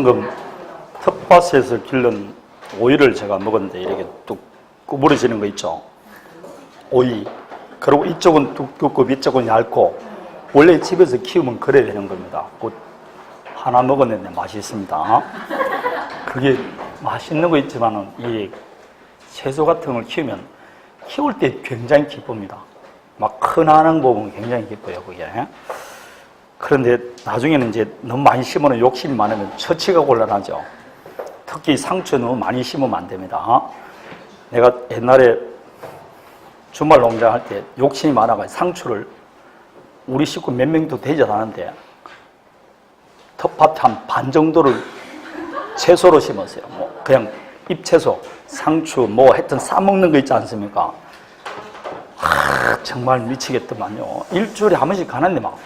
방금 텃밭에서 기른 오이를 제가 먹었는데 이렇게 뚝 구부러지는 거 있죠. 오이. 그리고 이쪽은 두껍고 이쪽은 얇고 원래 집에서 키우면 그래야 되는 겁니다. 곧 하나 먹었는데 맛있습니다. 그게 맛있는 거 있지만은 이 채소 같은 걸 키우면 키울 때 굉장히 기쁩니다. 막 크나는 거 보면 굉장히 기뻐요, 그게. 그런데 나중에는 이제 너무 많이 심으면 욕심이 많으면 처치가 곤란하죠. 특히 상추 너무 많이 심으면 안 됩니다. 내가 옛날에 주말 농장할 때 욕심이 많아가지고 상추를 우리 식구 몇 명도 되지 않았는데 텃밭 한 반 정도를 채소로 심었어요. 뭐 그냥 잎채소, 상추 뭐 하여튼 싸먹는 거 있지 않습니까? 정말 미치겠더만요. 일주일에 한 번씩 가는데 막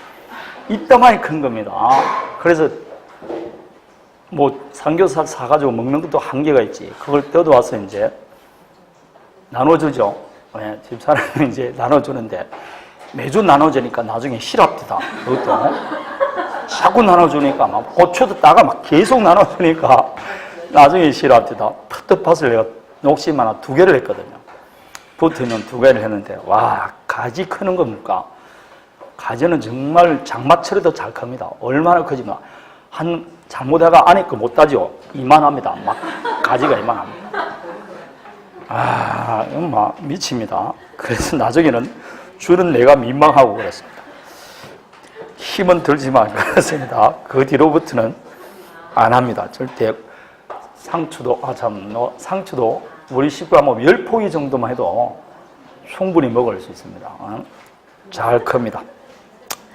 이따만이 큰 겁니다. 그래서 뭐 삼겹살 사가지고 먹는 것도 한계가 있지. 그걸 뜯어와서 이제 나눠주죠. 네, 집사람이 이제 나눠주는데 매주 나눠주니까 나중에 싫합니다. 그것도 자꾸 나눠주니까 막 고추도 따가 막 계속 나눠주니까 나중에 싫합니다. 텃밭을 내가 욕심 하나 2개를 했거든요. 붙어있는 2개를 했는데 와, 가지 크는 겁니까? 가지는 정말 장마철에도 잘 큽니다. 얼마나 크지만 한 잘못해가 안에 거 못 따죠. 이만합니다. 막 가지가 이만합니다. 이건 막 미칩니다. 그래서 나중에는 주는 내가 민망하고 그랬습니다. 힘은 들지만 그렇습니다. 그 뒤로부터는 안 합니다. 절대. 상추도 상추도 우리 식구가 뭐 10포기 정도만 해도 충분히 먹을 수 있습니다. 잘 큽니다.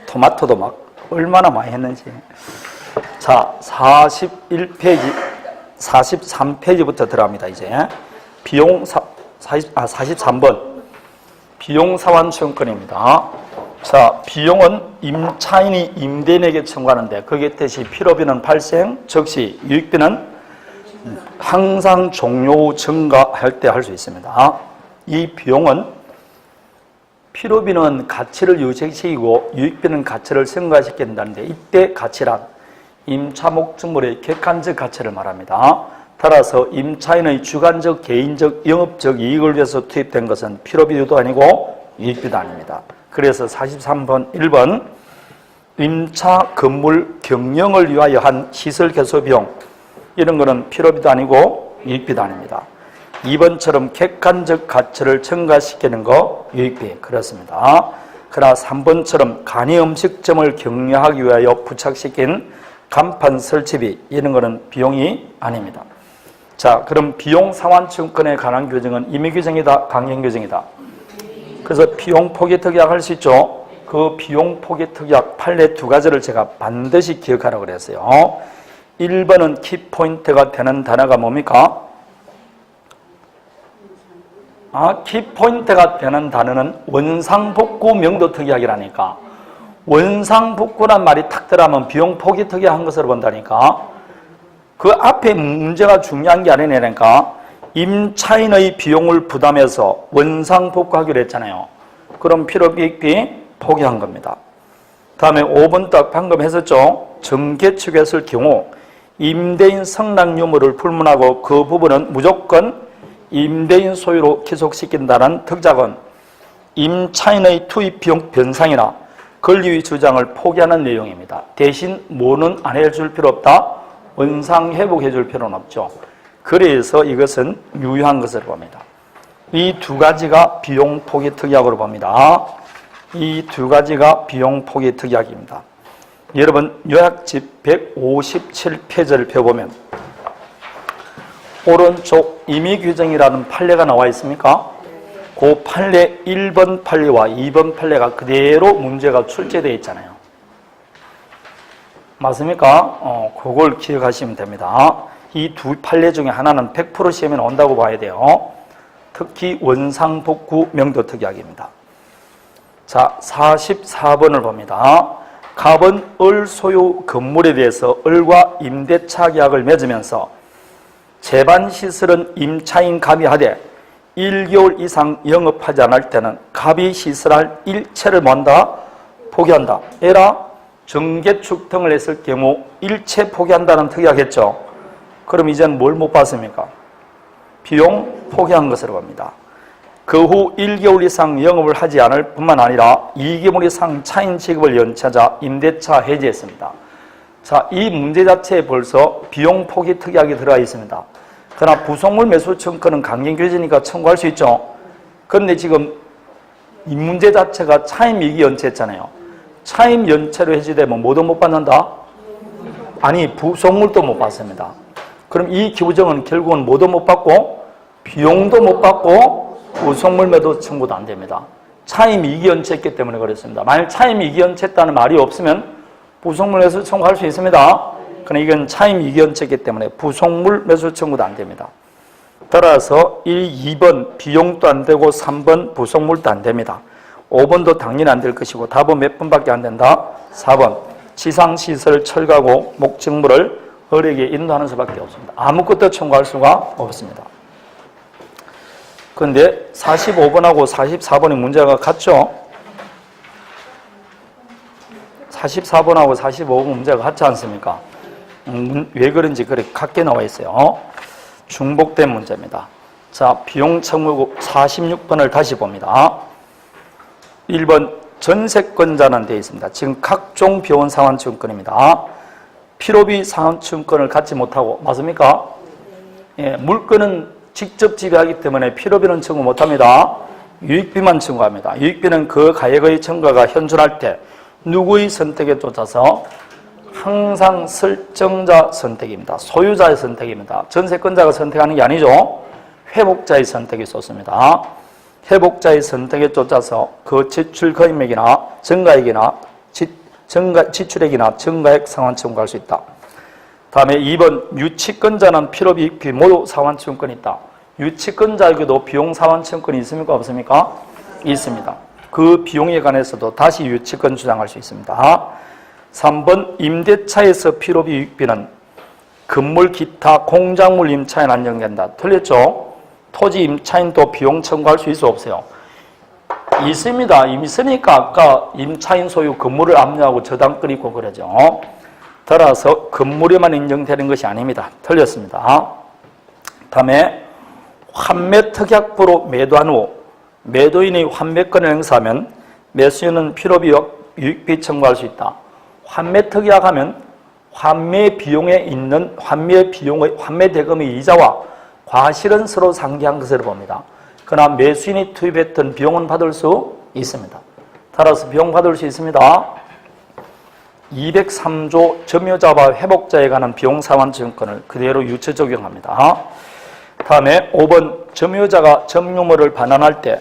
토마토도 막 얼마나 많이 했는지. 자, 41페이지, 43페이지부터 들어갑니다. 이제 비용 43번 비용사환청권입니다. 자, 비용은 임차인이 임대인에게 청구하는데 거기에 뜻이 필요비는 발생, 즉시 유익비는 항상 종료 후 증가할 때 할 수 있습니다. 이 비용은 필요비는 가치를 유지시키고 유익비는 가치를 증가시킨다는데 이때 가치란 임차 목적물의 객관적 가치를 말합니다. 따라서 임차인의 주관적, 개인적, 영업적 이익을 위해서 투입된 것은 필요비도 아니고 유익비도 아닙니다. 그래서 43번 1번 임차 건물 경영을 위하여 한 시설 개소 비용 이런 거는 필요비도 아니고 유익비도 아닙니다. 2번처럼 객관적 가치를 증가시키는 거 유익비 그렇습니다. 그러나 3번처럼 간이 음식점을 격려하기 위하여 부착시킨 간판 설치비 이런 거는 비용이 아닙니다. 자, 그럼 비용 상환증권에 관한 규정은 임의규정이다, 강행규정이다. 그래서 비용 포기 특약 할 수 있죠. 그 비용 포기 특약 판례 2가지를 제가 반드시 기억하라고 그랬어요. 1번은 키포인트가 되는 단어가 뭡니까? 키포인트가 되는 단어는 원상복구 명도특약이라니까. 원상복구란 말이 탁 들어가면 비용 포기 특약한 것으로 본다니까. 그 앞에 문제가 중요한 게 아니라니까. 임차인의 비용을 부담해서 원상복구하기로 했잖아요. 그럼 필요비익비 포기한 겁니다. 다음에 5번 딱 방금 했었죠. 정개축했을 경우 임대인 성납 유무를 불문하고 그 부분은 무조건 임대인 소유로 기속시킨다는 특작은 임차인의 투입 비용 변상이나 권리의 주장을 포기하는 내용입니다. 대신 뭐는 안 해줄 필요 없다? 원상 회복해 줄 필요는 없죠. 그래서 이것은 유효한 것으로 봅니다. 이 2가지가 비용 포기 특약으로 봅니다. 이 2가지가 비용 포기 특약입니다. 여러분 요약집 157페이지를 펴보면 오른쪽 임의규정이라는 판례가 나와 있습니까? 그 판례 1번 판례와 2번 판례가 그대로 문제가 출제되어 있잖아요. 맞습니까? 그걸 기억하시면 됩니다. 이 2 판례 중에 하나는 100% 시험에 나온다고 봐야 돼요. 특히 원상복구 명도특약입니다. 자, 44번을 봅니다. 갑은 을 소유 건물에 대해서 을과 임대차 계약을 맺으면서 제반시설은 임차인 갑이 하되 1개월 이상 영업하지 않을 때는 갑이 시설할 일체를 뭔다? 포기한다. 에라 정개축 등을 했을 경우 일체 포기한다는 특약했죠. 그럼 이제는 뭘 못 받습니까? 비용 포기한 것으로 봅니다. 그 후 1개월 이상 영업을 하지 않을 뿐만 아니라 2개월 이상 차인 지급을 연체하자 임대차 해지했습니다. 자, 이 문제 자체에 벌써 비용 포기 특약이 들어가 있습니다. 그러나 부속물 매수 청구는 강경규제니까 청구할 수 있죠. 그런데 지금 이 문제 자체가 차임 이익 연체했잖아요. 차임 연체로 해지되면 뭐도 못 받는다? 아니, 부속물도 못 받습니다. 그럼 이 기부정은 결국은 뭐도 못 받고 비용도 못 받고 부속물 매도 청구도 안 됩니다. 차임 이익 연체했기 때문에 그렇습니다. 만약 차임 이익 연체했다는 말이 없으면 부속물 매수 청구할 수 있습니다. 그러나 이건 차임 이익 연체이기 때문에 부속물 매수 청구도 안 됩니다. 따라서 1, 2번 비용도 안 되고 3번 부속물도 안 됩니다. 5번도 당연히 안 될 것이고 답은 몇 번밖에 안 된다? 4번 지상시설 철거하고 목적물을 을에게 인도하는 수밖에 없습니다. 아무것도 청구할 수가 없습니다. 그런데 45번하고 44번의 문제가 같죠? 44번하고 45번 문제가 같지 않습니까? 왜 그런지 그렇게 같게 나와 있어요. 중복된 문제입니다. 자, 비용 청구 46번을 다시 봅니다. 1번 전세권자는 되어 있습니다. 지금 각종 비원 상환증권입니다. 필요비 상환증권을 갖지 못하고 맞습니까? 예, 물건은 직접 지배하기 때문에 필요비는 청구 못합니다. 유익비만 청구합니다. 유익비는 그 가액의 청구가 현존할 때 누구의 선택에 쫓아서 항상 설정자 선택입니다. 소유자의 선택입니다. 전세권자가 선택하는 게 아니죠. 회복자의 선택이 쏟습니다. 회복자의 선택에 쫓아서 그 지출 금액이나 증가액이나 지출액이나 증가액 상환 청구할 수 있다. 다음에 2번 유치권자는 필요비 유익비 모두 상환 청구권이 있다. 유치권자에게도 비용 상환 청구권이 있습니까? 없습니까? 있습니다. 그 비용에 관해서도 다시 유치권 주장할 수 있습니다. 3번 임대차에서 필요비 유익비는 건물 기타 공작물 임차인 안정된다. 틀렸죠? 토지 임차인도 비용 청구할 수 있어 없어요? 있습니다. 이미 있으니까 아까 임차인 소유 건물을 압류하고 저당 끊이고 그러죠. 따라서 건물에만 인정되는 것이 아닙니다. 틀렸습니다. 다음에 환매 특약부로 매도한 후 매도인이 환매권을 행사하면 매수인은 필요비 유익비 청구할 수 있다. 환매 특약하면 환매 비용에 있는 환매 대금의 이자와 과실은 서로 상기한 것으로 봅니다. 그러나 매수인이 투입했던 비용은 받을 수 있습니다. 따라서 비용 받을 수 있습니다. 203조 점유자와 회복자에 관한 비용 상환 증권을 그대로 유체 적용합니다. 다음에 5번 점유자가 점유물을 반환할 때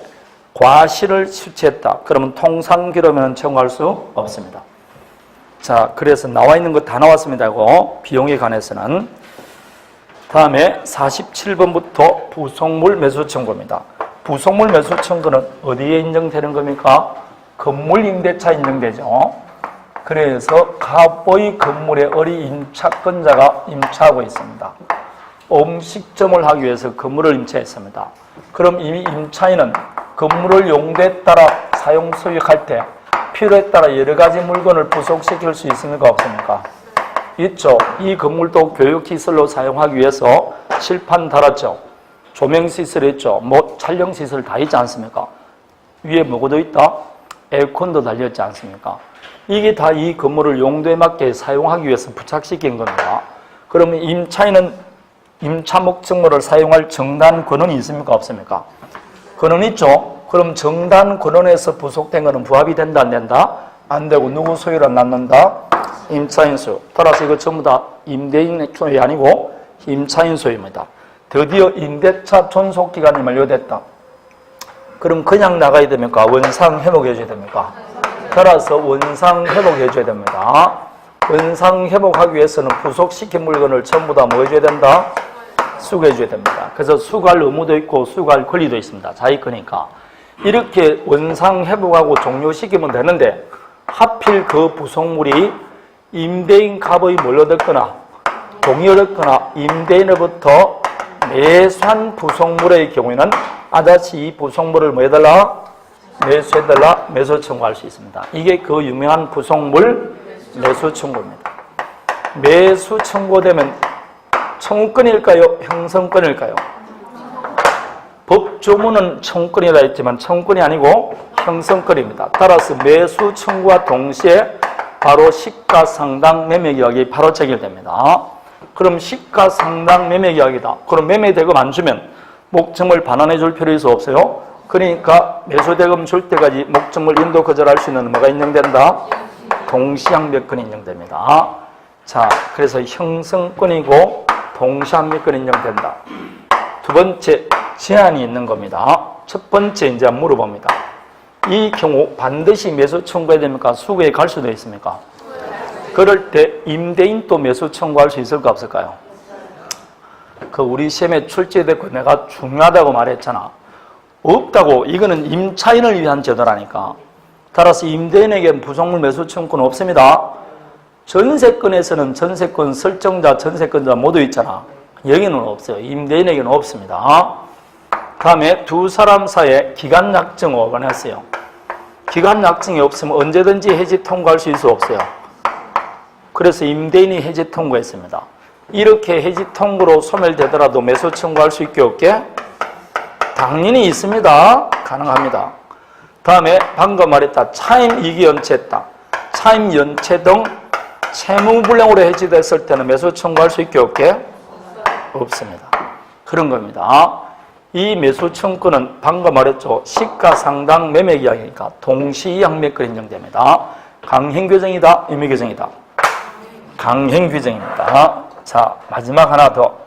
과실을 수취했다. 그러면 통상기로면 청구할 수 없습니다. 자, 그래서 나와 있는 거 다 나왔습니다. 이거 비용에 관해서는. 다음에 47번부터 부속물 매수 청구입니다. 부속물 매수 청구는 어디에 인정되는 겁니까? 건물 임대차 인정되죠. 그래서 갑의 건물에 을이 임차권자가 임차하고 있습니다. 음식점을 하기 위해서 건물을 임차했습니다. 그럼 이미 임차인은 건물을 용도에 따라 사용 소유할 때 필요에 따라 여러 가지 물건을 부속시킬 수 있습니까? 없습니까? 있죠. 이 건물도 교육시설로 사용하기 위해서 칠판 달았죠. 조명시설 있죠. 촬영시설 다 있지 않습니까? 위에 뭐도 있다? 에어컨도 달렸지 않습니까? 이게 다 이 건물을 용도에 맞게 사용하기 위해서 부착시킨 겁니다. 그러면 임차인은 임차 목적물을 사용할 정단 권한이 있습니까? 없습니까? 권한 있죠. 그럼 정단 권한에서 부속된 것은 부합이 된다 안 된다? 안 되고 누구 소유를 낳는다? 임차인 소유. 따라서 이거 전부 다 임대인 소유가 아니고 임차인 소유입니다. 드디어 임대차 존속기간이 만료됐다. 그럼 그냥 나가야 됩니까? 원상 회복해줘야 됩니까? 따라서 원상 회복해줘야 됩니다. 원상 회복하기 위해서는 부속시킨 물건을 전부 다 뭐 해줘야 된다? 수거해줘야 됩니다. 그래서 수거할 의무도 있고 수거할 권리도 있습니다. 자기 거니까. 이렇게 원상 회복하고 종료시키면 되는데 하필 그 부속물이 임대인 갑의 몰려듣거나 동의를 얻거나 임대인으로부터 매수한 부속물의 경우에는 아다시 이 부속물을 뭐 해달라? 매수해달라? 매수 청구할 수 있습니다. 이게 그 유명한 부속물 매수 청구입니다. 매수 청구되면 청구권일까요? 형성권일까요? 법조문은 청구권이라 했지만 청구권이 아니고 형성권입니다. 따라서 매수 청구와 동시에 바로 시가상당 매매계약이 바로 체결됩니다. 그럼 시가상당 매매계약이다. 그럼 매매대금 안 주면 목적물 반환해 줄 필요 있어 없어요? 그러니까 매수대금 줄 때까지 목적물 인도 거절할 수 있는 뭐가 인정된다? 동시항배권이 인정됩니다. 자, 그래서 형성권이고 동시항배권이 인정된다. 두 번째, 제한이 있는 겁니다. 첫 번째 이제 물어봅니다. 이 경우 반드시 매수 청구해야 됩니까? 수거에 갈 수도 있습니까? 그럴 때 임대인 또 매수 청구할 수 있을까 없을까요? 그 우리 시험에 출제됐고 내가 중요하다고 말했잖아. 없다고. 이거는 임차인을 위한 제도라니까. 따라서 임대인에게 부속물 매수 청구는 없습니다. 전세권에서는 전세권 설정자, 전세권자 모두 있잖아. 여기는 없어요. 임대인에게는 없습니다. 다음에 두 사람 사이에 기간 약정을 원했어요. 기간 약정이 없으면 언제든지 해지 통고할 수 있어 없어요? 그래서 임대인이 해지 통고했습니다. 이렇게 해지 통고로 소멸되더라도 매수 청구할 수 있게 없게? 당연히 있습니다. 가능합니다. 다음에 방금 말했다. 차임 이기 연체했다. 차임 연체 등 채무불량으로 해지됐을 때는 매수 청구할 수 있게 없게? 없습니다. 그런 겁니다. 이 매수 청구는 방금 말했죠. 시가상당 매매계약이니까 동시항매권 인정됩니다. 강행규정이다, 임의규정이다. 강행규정입니다. 자, 마지막 하나 더.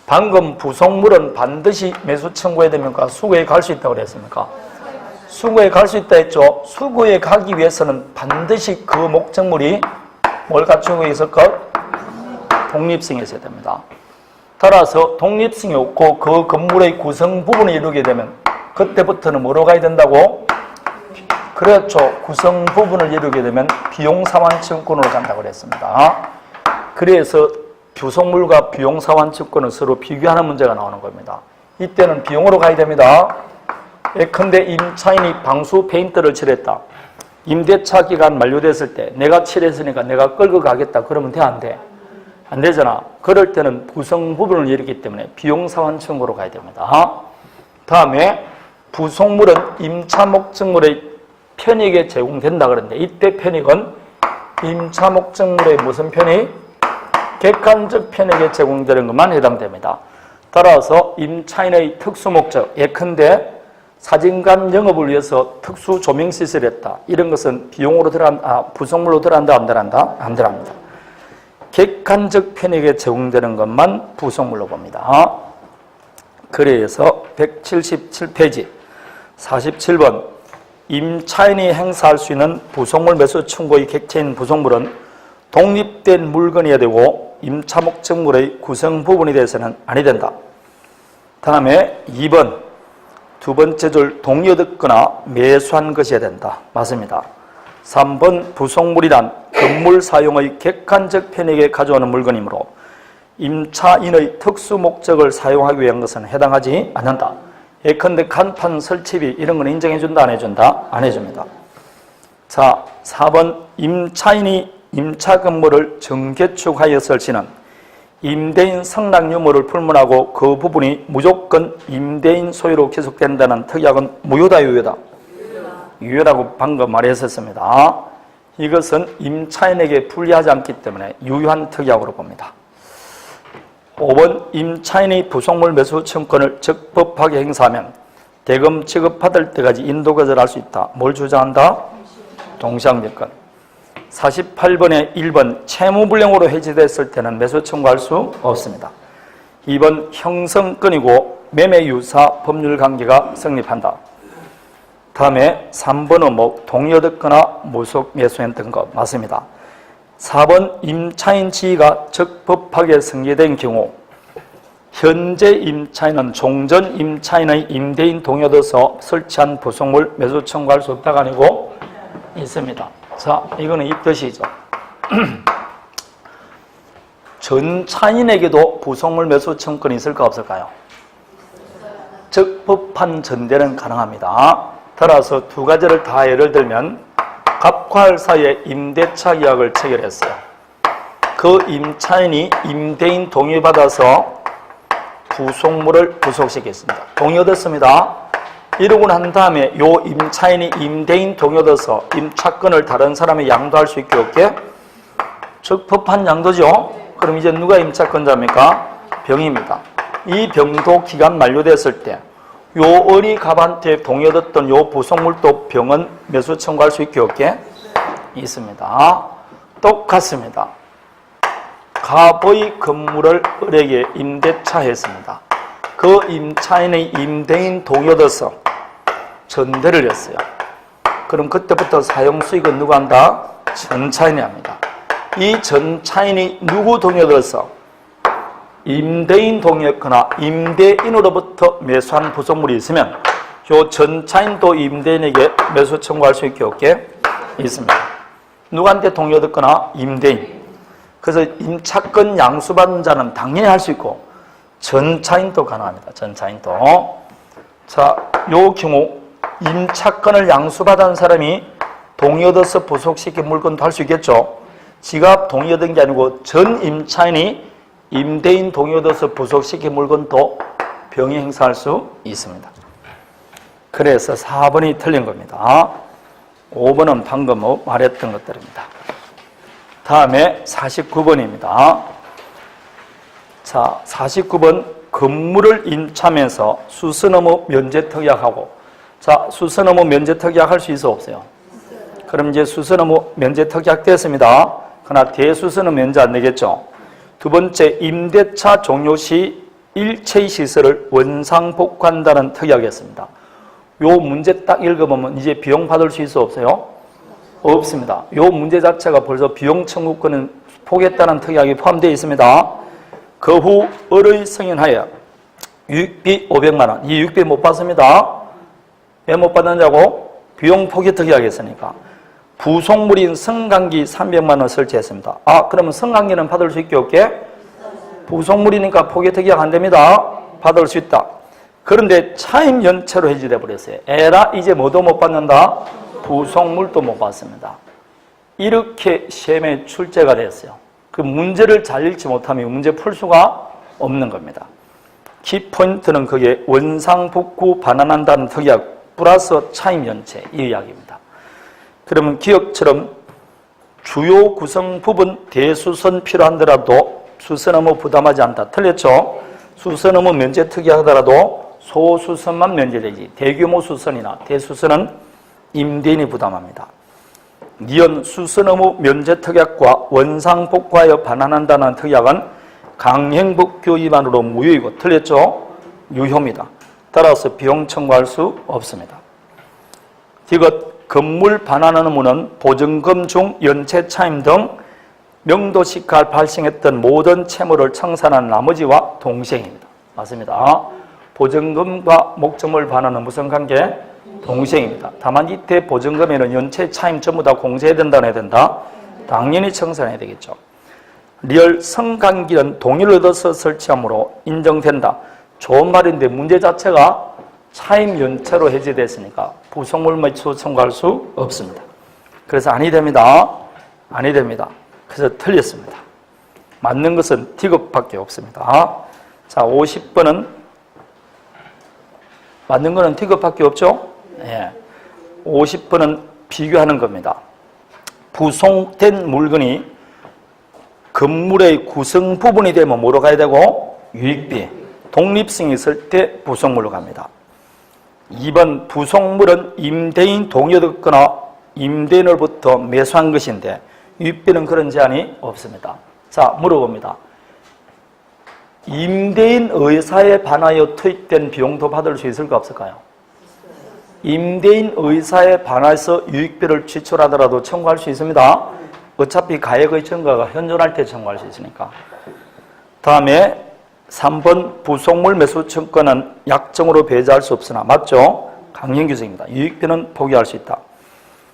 방금 부속물은 반드시 매수 청구해야 됩니까? 수거에 갈 수 있다고 그랬습니까? 수거에 갈 수 있다 했죠. 수거에 가기 위해서는 반드시 그 목적물이 뭘 갖추고 있을 것? 독립성이 있어야 됩니다. 따라서 독립성이 없고 그 건물의 구성 부분을 이루게 되면 그때부터는 뭐로 가야 된다고? 그렇죠. 구성 부분을 이루게 되면 비용상환증권으로 간다고 그랬습니다. 그래서 부속물과 비용상환증권을 서로 비교하는 문제가 나오는 겁니다. 이때는 비용으로 가야 됩니다. 예컨대 임차인이 방수 페인트를 칠했다. 임대차 기간 만료됐을 때 내가 칠했으니까 내가 끌고 가겠다. 그러면 돼, 안 돼? 안 되잖아. 그럴 때는 구성 부분을 이루기 때문에 비용상환청구로 가야 됩니다. 다음에 부속물은 임차 목적물의 편익에 제공된다 그러는데 이때 편익은 임차 목적물의 무슨 편익? 객관적 편익에 제공되는 것만 해당됩니다. 따라서 임차인의 특수 목적, 예컨대 사진관 영업을 위해서 특수 조명 시설을 했다. 이런 것은 비용으로 부속물로 들어간다, 안 들어간다? 안 들어갑니다. 객관적 편익에 제공되는 것만 부속물로 봅니다. 그래서 177페이지 47번 임차인이 행사할 수 있는 부속물 매수 청구의 객체인 부속물은 독립된 물건이어야 되고 임차 목적물의 구성 부분에 대해서는 아니 된다. 다음에 2번 두 번째 줄 동의받거나 매수한 것이어야 된다. 맞습니다. 3번 부속물이란 건물 사용의 객관적 편익에 가져오는 물건이므로 임차인의 특수 목적을 사용하기 위한 것은 해당하지 않는다. 예컨대 간판 설치비 이런 건 인정해준다, 안 해준다? 안 해줍니다. 자, 4번 임차인이 임차 건물을 정개축하여 설치는 임대인 상당 유무를 불문하고 그 부분이 무조건 임대인 소유로 계속된다는 특약은 무효다, 유효다? 유효라고 방금 말했었습니다. 이것은 임차인에게 불리하지 않기 때문에 유효한 특약으로 봅니다. 5번 임차인이 부속물 매수 청구권을 적법하게 행사하면 대금 지급받을 때까지 인도 거절할 수 있다. 뭘 주장한다? 동시항배권. 48번에 1번 채무불량으로 해지됐을 때는 매수 청구할 수 없습니다. 2번 형성권이고 매매유사 법률관계가 성립한다. 다음에 3번은 뭐 동의받거나 무속 매수했던 것 맞습니다. 4번 임차인 지위가 적법하게 승계된 경우 현재 임차인은 종전 임차인의 임대인 동의 얻어서 설치한 부속물 매수 청구할 수 없다가 아니고 있습니다. 자, 이거는 이 뜻이죠. 전 차인에게도 부속물 매수 청구권이 있을까 없을까요? 적법한 전대는 가능합니다. 따라서 두 가지를 다 예를 들면 갑과 할 사이에 임대차 계약을 체결했어요. 그 임차인이 임대인 동의받아서 부속물을 부속시켰습니다. 동의 얻었습니다. 이러고 난 다음에 요 임차인이 임대인 동의 얻어서 임차권을 다른 사람이 양도할 수 있게 없게, 즉 법한 양도죠. 그럼 이제 누가 임차권자입니까? 병입니다. 이 병도 기간 만료됐을 때 요 어리 갑한테 동의 얻었던 요 부속물도 병은 매수 청구할 수 있게 없게 있습니다. 똑같습니다. 갑의 건물을 을에게 임대차했습니다. 그 임차인의 임대인 동의 얻어서 전대를 했어요. 그럼 그때부터 사용수익은 누가 한다? 전차인이 합니다. 이 전차인이 누구 동의 얻어서 임대인 동의했거나 임대인으로부터 매수한 부속물이 있으면 요 전차인도 임대인에게 매수 청구할 수 있게 없게 있습니다. 누구한테 동의 얻었거나 임대인. 그래서 임차권 양수받은 자는 당연히 할 수 있고 전차인도 가능합니다. 전차인도. 자, 요 경우 임차권을 양수받은 사람이 동의 얻어서 부속시킨 물건도 할 수 있겠죠. 지가 동의 얻은 게 아니고 전 임차인이 임대인 동의 얻어서 부속시킨 물건도 병이 행사할 수 있습니다. 그래서 4번이 틀린 겁니다. 5번은 방금 말했던 것들입니다. 다음에 49번입니다. 자, 49번 건물을 임차하면서 수선의무 면제특약하고, 자, 수선의무 면제특약 할 수 있어 없어요? 그럼 이제 수선의무 면제특약 됐습니다. 그러나 대수선은 면제 안 되겠죠. 두 번째, 임대차 종료 시 일체의 시설을 원상복구한다는 특약이었습니다. 요 문제 딱 읽어보면 이제 비용 받을 수 있어 없어요? 없습니다. 요 문제 자체가 벌써 비용 청구권은 포기했다는 특약이 포함되어 있습니다. 그 후 을의 승인하여 유익비 500만 원. 이 유익비 못 받습니다. 왜 못 받느냐고? 비용 포기 특약이 있으니까. 부속물인 승강기 300만 원 설치했습니다. 아, 그러면 승강기는 받을 수 있게 없게? 부속물이니까 포기 특약 안 됩니다. 받을 수 있다. 그런데 차임 연체로 해지돼 버렸어요. 에라, 이제 뭐도 못 받는다? 부속물도 못 받습니다. 이렇게 시험에 출제가 됐어요. 그 문제를 잘 읽지 못하면 문제 풀 수가 없는 겁니다. 키포인트는 그게 원상복구 반환한다는 특약 플러스 차임 연체, 이 이야기입니다. 그러면 기억처럼 주요 구성 부분 대수선 필요한더라도 수선의무 부담하지 않다. 틀렸죠? 수선의무 면제 특약하더라도 소수선만 면제되지. 대규모 수선이나 대수선은 임대인이 부담합니다. 니은 수선의무 면제 특약과 원상복구하여 반환한다는 특약은 강행법규 위반으로 무효이고, 틀렸죠? 유효입니다. 따라서 비용 청구할 수 없습니다. 이것 건물 반환 의무는 보증금 중 연체 차임 등 명도시가 발생했던 모든 채무를 청산한 나머지와 동시행입니다. 맞습니다. 보증금과 목적물 반환은 무슨 관계? 동시행입니다. 다만 이때 보증금에는 연체 차임 전부 다 공제해야 된다, 안 해야 된다? 당연히 청산해야 되겠죠. 리얼 승강기는 동의를 얻어서 설치함으로 인정된다. 좋은 말인데 문제 자체가 차임 연체로 해제됐으니까 부속물 매수 청구할 수 없습니다. 그래서 아니 됩니다. 아니 됩니다. 그래서 틀렸습니다. 맞는 것은 D급밖에 없습니다. 자, 50번은 맞는 거는 D급밖에 없죠? 예. 50번은 비교하는 겁니다. 부속된 물건이 건물의 구성 부분이 되면 뭐로 가야 되고? 유익비. 독립성이 있을 때 부속물로 갑니다. 2번 부속물은 임대인 동의 얻거나 임대인으로부터 매수한 것인데 유익비는 그런 제한이 없습니다. 자, 물어봅니다. 임대인 의사에 반하여 투입된 비용도 받을 수 있을까 없을까요? 임대인 의사에 반해서 유익비를 지출하더라도 청구할 수 있습니다. 어차피 가액의 증가가 현존할 때 청구할 수 있으니까. 다음에 3번 부속물 매수 청구는 약정으로 배제할 수 없으나 맞죠? 강행 규정입니다. 유익비는 포기할 수 있다.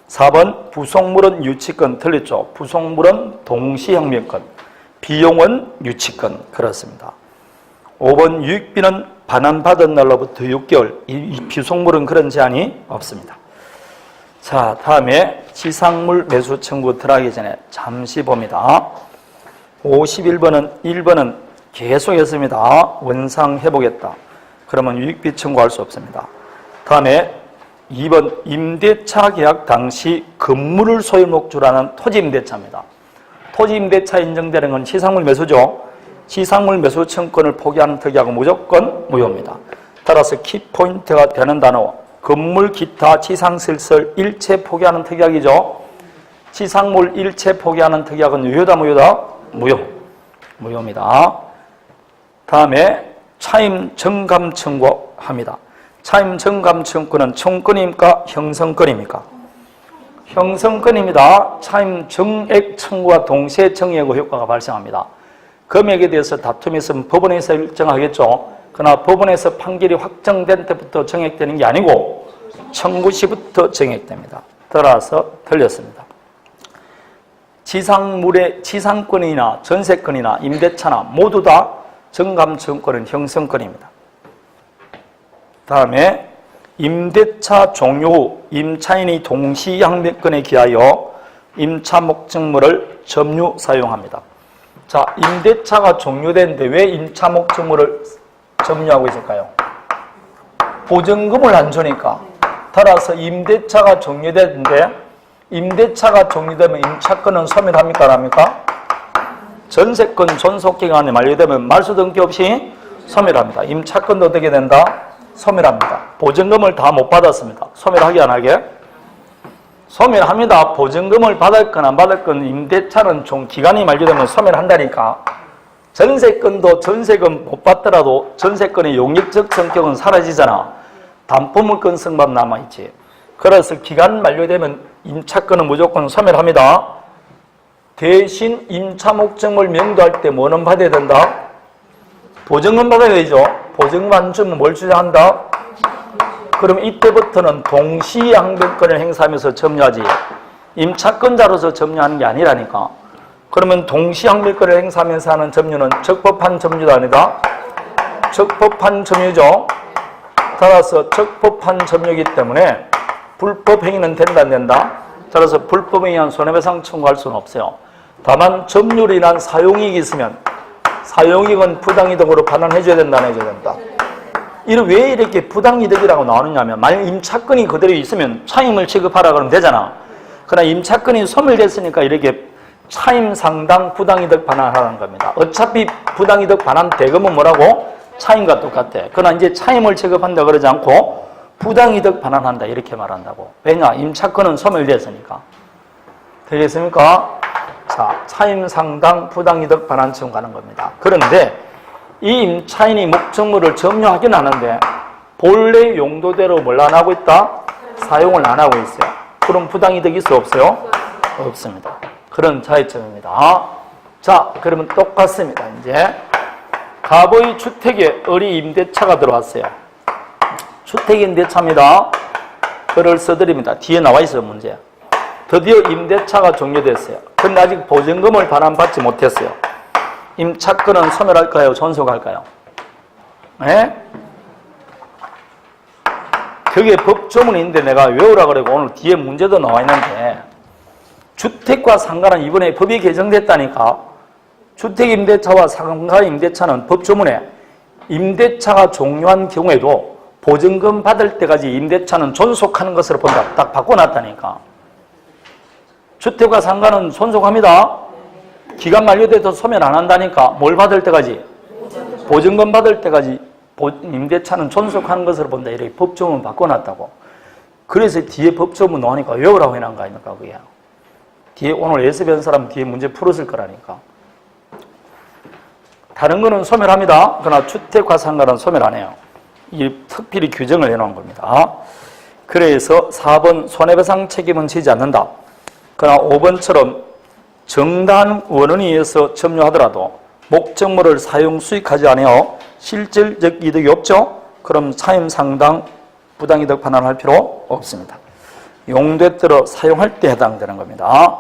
4번 부속물은 유치권 틀렸죠? 부속물은 동시혁명권, 비용은 유치권 그렇습니다. 5번 유익비는 반환받은 날로부터 6개월, 이 부속물은 그런 제한이 없습니다. 자, 다음에 지상물 매수 청구 들어가기 전에 잠시 봅니다. 51번은 계속했습니다. 원상해보겠다. 그러면 유익비 청구할 수 없습니다. 다음에 2번 임대차 계약 당시 건물을 소유목주라는 토지임대차입니다. 토지임대차 인정되는 건 지상물 매수죠. 지상물 매수 청구권을 포기하는 특약은 무조건 무효입니다. 따라서 키포인트가 되는 단어 건물 기타 지상시설 일체 포기하는 특약이죠. 지상물 일체 포기하는 특약은 유효다 무효다? 무효입니다. 다음에 차임 정감 청구합니다. 차임 정감 청구는 청구권입니까? 형성권입니까? 형성권입니다. 차임 정액 청구와 동시에 정액의 효과가 발생합니다. 금액에 대해서 다툼이 있으면 법원에서 일정하겠죠. 그러나 법원에서 판결이 확정된 때부터 정액되는 게 아니고 청구 시부터 정액됩니다. 따라서 틀렸습니다. 지상물의 지상권이나 전세권이나 임대차나 모두 다 정감청구권은 형성권입니다. 다음에 임대차 종료 후 임차인이 동시양면권에 기하여 임차 목적물을 점유 사용합니다. 자, 임대차가 종료됐는데 왜 임차 목적물을 점유하고 있을까요? 보증금을 안 주니까. 따라서 임대차가 종료됐는데 임대차가 종료되면 임차권은 소멸합니까? 안 합니까? 전세권 존속기간이 만료되면 말소 등기 없이 소멸합니다. 임차권도 어떻게 된다? 소멸합니다. 보증금을 다 못 받았습니다. 소멸하게 안 하게? 소멸합니다. 보증금을 받았건 안 받았건 임대차는 좀 기간이 만료되면 소멸한다니까. 전세권도 전세금 못 받더라도 전세권의 용역적 성격은 사라지잖아. 담보물권성만 남아있지. 그래서 기간 만료되면 임차권은 무조건 소멸합니다. 대신 임차 목적물 명도할 때 뭐는 받아야 된다? 보증금 받아야 되죠. 보증금 안 주면 뭘 주장한다? 그럼 이때부터는 동시양변권을 행사하면서 점유하지. 임차권자로서 점유하는 게 아니라니까. 그러면 동시양변권을 행사하면서 하는 점유는 적법한 점유도 아니다. 적법한 점유죠. 따라서 적법한 점유이기 때문에 불법 행위는 된다 안 된다? 따라서 불법 행위한 손해배상 청구할 수는 없어요. 다만 점유로 인한 사용이익이 있으면 사용이익은 부당이득으로 반환해 줘야 된다 안 해줘야 된다? 왜 이렇게 부당이득이라고 나오느냐면 만약 임차권이 그대로 있으면 차임을 취급하라 그러면 되잖아. 그러나 임차권이 소멸됐으니까 이렇게 차임 상당 부당이득 반환하라는 겁니다. 어차피 부당이득 반환 대금은 뭐라고? 차임과 똑같아. 그러나 이제 차임을 취급한다 그러지 않고 부당이득 반환한다 이렇게 말한다고. 왜냐? 임차권은 소멸됐으니까. 되겠습니까? 자, 차임 상당 부당이득 반환 청구하는 겁니다. 그런데 이 임차인이 목적물을 점유하긴 하는데 본래 용도대로 뭘 안 하고 있다? 사용을 안 하고 있어요. 그럼 부당이득이 있어 없어요? 없습니다. 그런 차이점입니다. 자, 그러면 똑같습니다. 이제 갑의 주택에 을이 임대차가 들어왔어요. 주택 임대차입니다. 글을 써드립니다. 뒤에 나와 있어요, 문제. 드디어 임대차가 종료됐어요. 근데 아직 보증금을 반환받지 못했어요. 임차권은 소멸할까요? 존속할까요? 네? 그게 법조문인데 내가 외우라 그러고 오늘 뒤에 문제도 나와 있는데 주택과 상가는 이번에 법이 개정됐다니까. 주택임대차와 상가임대차는 법조문에 임대차가 종료한 경우에도 보증금 받을 때까지 임대차는 존속하는 것으로 본다. 딱 바꿔놨다니까. 주택과 상가는 존속합니다. 기간 만료돼도 소멸 안 한다니까. 뭘 받을 때까지? 보증금 받을 때까지 임대차는 존속하는 것으로 본다. 이렇게 법조문 바꿔놨다고. 그래서 뒤에 법조문 나오니까 외우라고 해놓은 거 아닙니까? 그게. 뒤에 오늘 예습 한 사람 뒤에 문제 풀었을 거라니까. 다른 거는 소멸합니다. 그러나 주택과 상가는 소멸 안 해요. 이 특별히 규정을 해놓은 겁니다. 그래서 4번 손해배상 책임은 지지 않는다. 그러나 5번처럼 정당한 원인에 의해서 점유하더라도 목적물을 사용 수익하지 않아요. 실질적 이득이 없죠. 그럼 차임 상당 부당이득 반환할 필요 없습니다. 용도에 따라 사용할 때 해당되는 겁니다.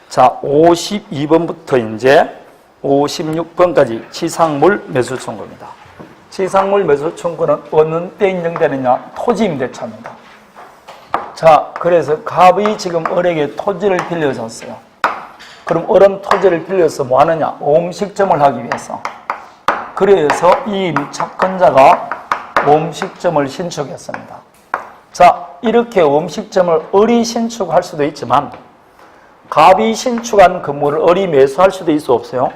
자, 52번부터 이제 56번까지 지상물 매수 청구입니다. 지상물 매수 청구는 어느 때 인정되느냐? 토지 임대차입니다. 자, 그래서 갑이 지금 을에게 토지를 빌려줬어요. 그럼 을은 토지를 빌려서 뭐 하느냐? 오음식점을 하기 위해서. 그래서 이 임차권자가 오음식점을 신축했습니다. 자, 이렇게 오음식점을 을이 신축할 수도 있지만 갑이 신축한 건물을 을이 매수할 수도 있어 없어요?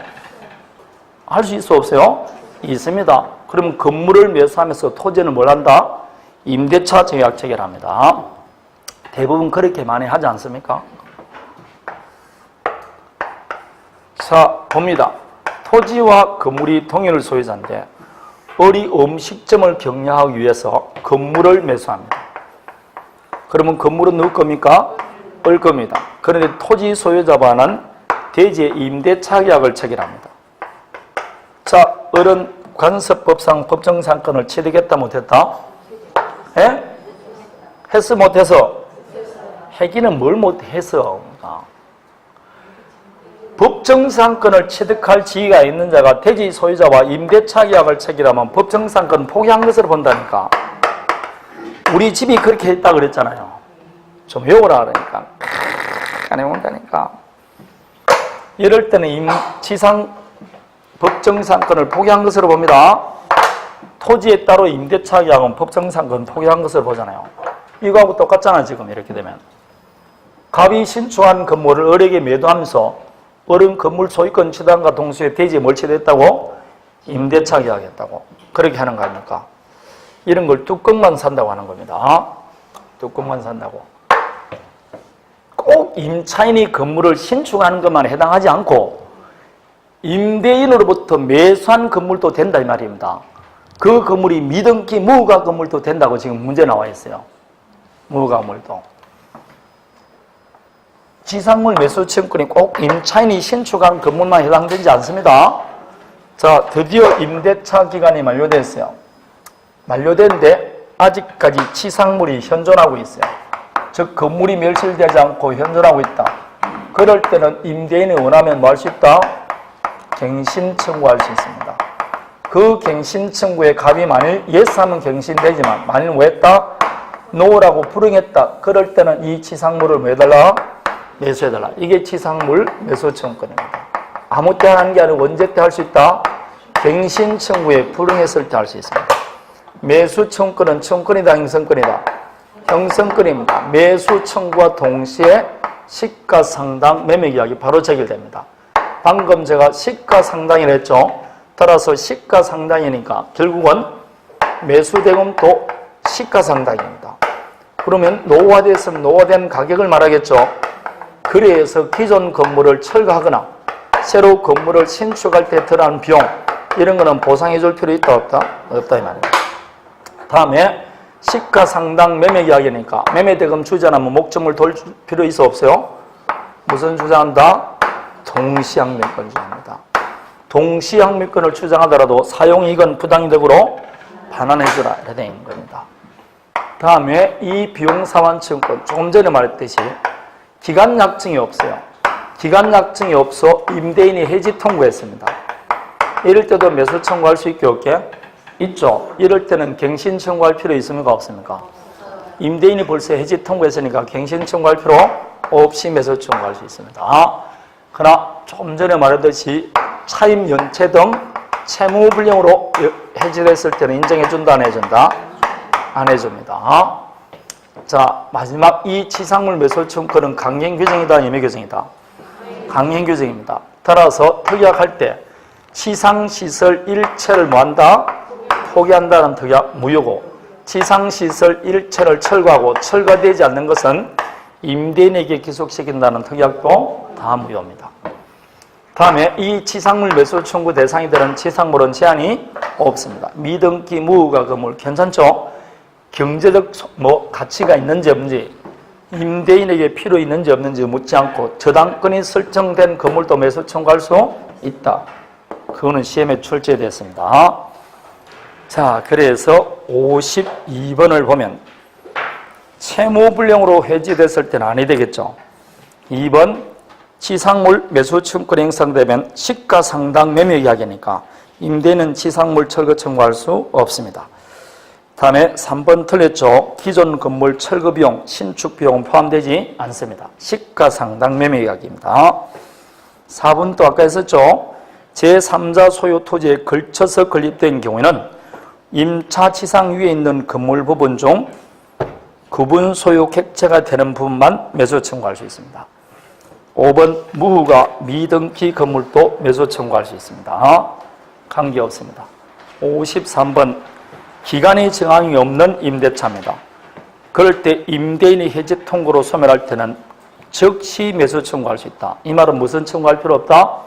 할 수 있어 없어요? 있습니다. 그럼 건물을 매수하면서 토지는 뭘 한다? 임대차 정약 체결합니다. 대부분 그렇게 많이 하지 않습니까? 자, 봅니다. 토지와 건물이 동일 소유자인데 을이 음식점을 경영하기 위해서 건물을 매수합니다. 그러면 건물은 누구 겁니까? 을 겁니다. 그런데 토지 소유자와는 대지의 임대차 계약을 체결합니다. 자, 을은 관습법상 법정상권을 취득했다 못했다? 예? 했어 못해서? 해기는 뭘 못해서? 법정상권을 취득할 지위가 있는 자가 대지 소유자와 임대차 계약을 체결하면 법정상권 포기한 것으로 본다니까. 우리 집이 그렇게 했다 그랬잖아요. 좀 외우라 그러니까. 안 해본다니까. 이럴 때는 지상 법정상권을 포기한 것으로 봅니다. 토지에 따로 임대차 계약은 법정상권 포기한 것으로 보잖아요. 이거하고 똑같잖아 지금 이렇게 되면. 갑이 신축한 건물을 을에게 매도하면서 을은 건물 소유권 취득과 동시에 대지에 뭘 취득했다고? 임대차 계약했다고. 그렇게 하는 거 아닙니까? 이런 걸 뚜껑만 산다고 하는 겁니다. 뚜껑만 산다고. 꼭 임차인이 건물을 신축하는 것만 해당하지 않고 임대인으로부터 매수한 건물도 된다 이 말입니다. 그 건물이 미등기 무허가 건물도 된다고 지금 문제 나와 있어요. 무허가 건물도. 지상물 매수 채권이 꼭 임차인이 신축한 건물만 해당되지 않습니다. 자, 드디어 임대차 기간이 만료됐어요. 만료됐는데 아직까지 지상물이 현존하고 있어요. 즉 건물이 멸실되지 않고 현존하고 있다. 그럴 때는 임대인이 원하면 뭐 할 수 있다? 갱신 청구할 수 있습니다. 그 갱신 청구에 갑이 만일 예스하면 갱신되지만 만일 뭐 했다? 노라고 불응했다. 그럴 때는 이 지상물을 뭐 해달라? 매수해달라. 이게 지상물 매수 청구권입니다. 아무 때 하는 게 아니고 언제 때 할 수 있다? 갱신 청구에 불응했을 때 할 수 있습니다. 매수 청구권은 청구권이다 형성권이다? 형성권입니다. 매수 청구와 동시에 시가상당 매매계약이 바로 체결됩니다. 방금 제가 시가상당이라 했죠. 따라서 시가상당이니까 결국은 매수대금도 시가상당입니다. 그러면 노후화됐으면 노후화된 가격을 말하겠죠. 그래서 기존 건물을 철거하거나 새로 건물을 신축할 때 들어가는 비용 이런 거는 보상해 줄 필요 있다 없다? 없다 이 말입니다. 다음에 시가상당 매매계약이니까 매매대금 주지 않으면 목적물 돌 필요 있어 없어요? 무슨 주장한다? 동시항매권 주장합니다. 동시항매권을 주장하더라도 사용이익은 부당이득으로 반환해주라 이렇게 되어 있는 겁니다. 다음에 이 비용상환청권 조금 전에 말했듯이 기간약정이 없어요. 기간약정이 없어 임대인이 해지 통보했습니다. 이럴 때도 매수 청구할 수 있게 없게? 있죠. 이럴 때는 갱신 청구할 필요 있습니까? 없습니까? 임대인이 벌써 해지 통보했으니까 갱신 청구할 필요 없이 매수 청구할 수 있습니다. 그러나 조금 전에 말했듯이 차임 연체 등 채무불량으로 해지됐을 때는 인정해준다 안 해준다? 안 해줍니다. 자, 마지막 이 지상물 매수 청구는 강행규정이다 예매규정이다? 강행규정입니다. 따라서 특약할 때 지상시설 일체를 뭐한다? 포기한다는 특약 무효고 지상시설 일체를 철거하고 철거되지 않는 것은 임대인에게 기속시킨다는 특약도 다 무효입니다. 다음에 이 지상물 매수 청구 대상이 되는 지상물은 제한이 없습니다. 미등기 무허가 건물 괜찮죠? 경제적 가치가 있는지 없는지 임대인에게 필요 있는지 없는지 묻지 않고 저당권이 설정된 건물도 매수 청구할 수 있다. 그거는 시험에 출제됐습니다. 자, 그래서 52번을 보면 채무불량으로 해지됐을 때는 아니 되겠죠. 2번 지상물 매수 청구권이 형성되면 시가상당 매매계약이니까 임대인은 지상물 철거 청구할 수 없습니다. 다음에 3번 틀렸죠. 기존 건물 철거 비용, 신축 비용은 포함되지 않습니다. 시가상당 매매 계약입니다. 4번도 아까 했었죠. 제3자 소유 토지에 걸쳐서 건립된 경우에는 임차 지상 위에 있는 건물 부분 중 구분 소유 객체가 되는 부분만 매수 청구할 수 있습니다. 5번 무후가 미등기 건물도 매수 청구할 수 있습니다. 관계없습니다. 53번 기간이 정황이 없는 임대차입니다. 그럴 때 임대인이 해지 통고로 소멸할 때는 즉시 매수 청구할 수 있다. 이 말은 무슨 청구할 필요 없다?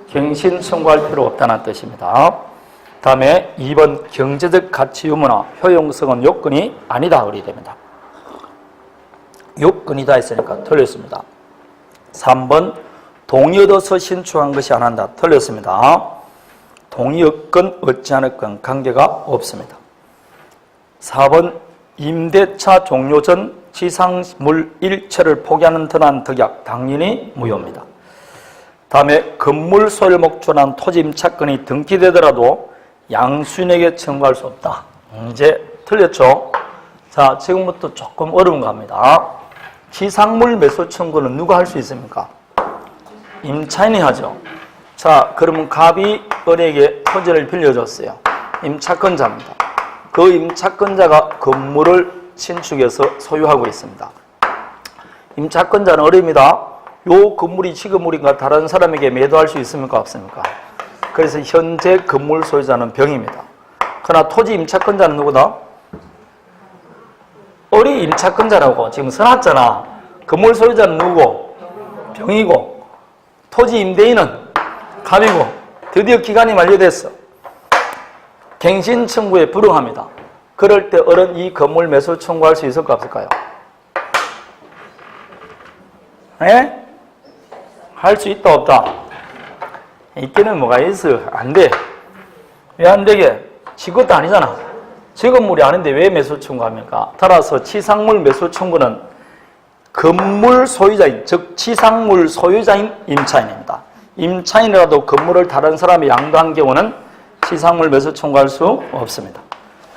갱신 청구할 필요 없다는 뜻입니다. 다음에 2번 경제적 가치 유무나 효용성은 요건이 아니다. 의리됩니다. 요건이다 했으니까 틀렸습니다. 3번 동의 얻어서 신축한 것이 안 한다. 틀렸습니다. 동의 얻건 얻지 않았건 관계가 없습니다. 4번 임대차 종료 전 지상물 일체를 포기하는 등한 득약 당연히 무효입니다. 다음에 건물 소유를 목적으로 한 토지 임차권이 등기되더라도 양수인에게 청구할 수 없다. 이제 틀렸죠? 자, 지금부터 조금 어려운 거 합니다. 지상물 매수 청구는 누가 할 수 있습니까? 임차인이 하죠. 자, 그러면 갑이 은행에 토지를 빌려줬어요. 임차권자입니다. 그 임차권자가 건물을 신축해서 소유하고 있습니다. 임차권자는 어렵니다. 요 건물이 지 건물인가 다른 사람에게 매도할 수 있습니까? 없습니까? 그래서 현재 건물 소유자는 병입니다. 그러나 토지 임차권자는 누구다? 어리 임차권자라고 지금 써놨잖아. 건물 소유자는 누구고? 병이고, 토지 임대인은 갑이고, 드디어 기간이 만료됐어. 갱신 청구에 불응합니다. 그럴 때 어른 이 건물 매수 청구할 수 있을까 없을까요? 예? 할 수 있다 없다? 있기는 뭐가 있어? 안 돼. 왜 안 되게? 지 것도 아니잖아. 지 건물이 아닌데 왜 매수 청구합니까? 따라서 지상물 매수 청구는 건물 소유자인, 즉 지상물 소유자인 임차인입니다. 임차인이라도 건물을 다른 사람이 양도한 경우는 지상물 매수 청구할 수 없습니다.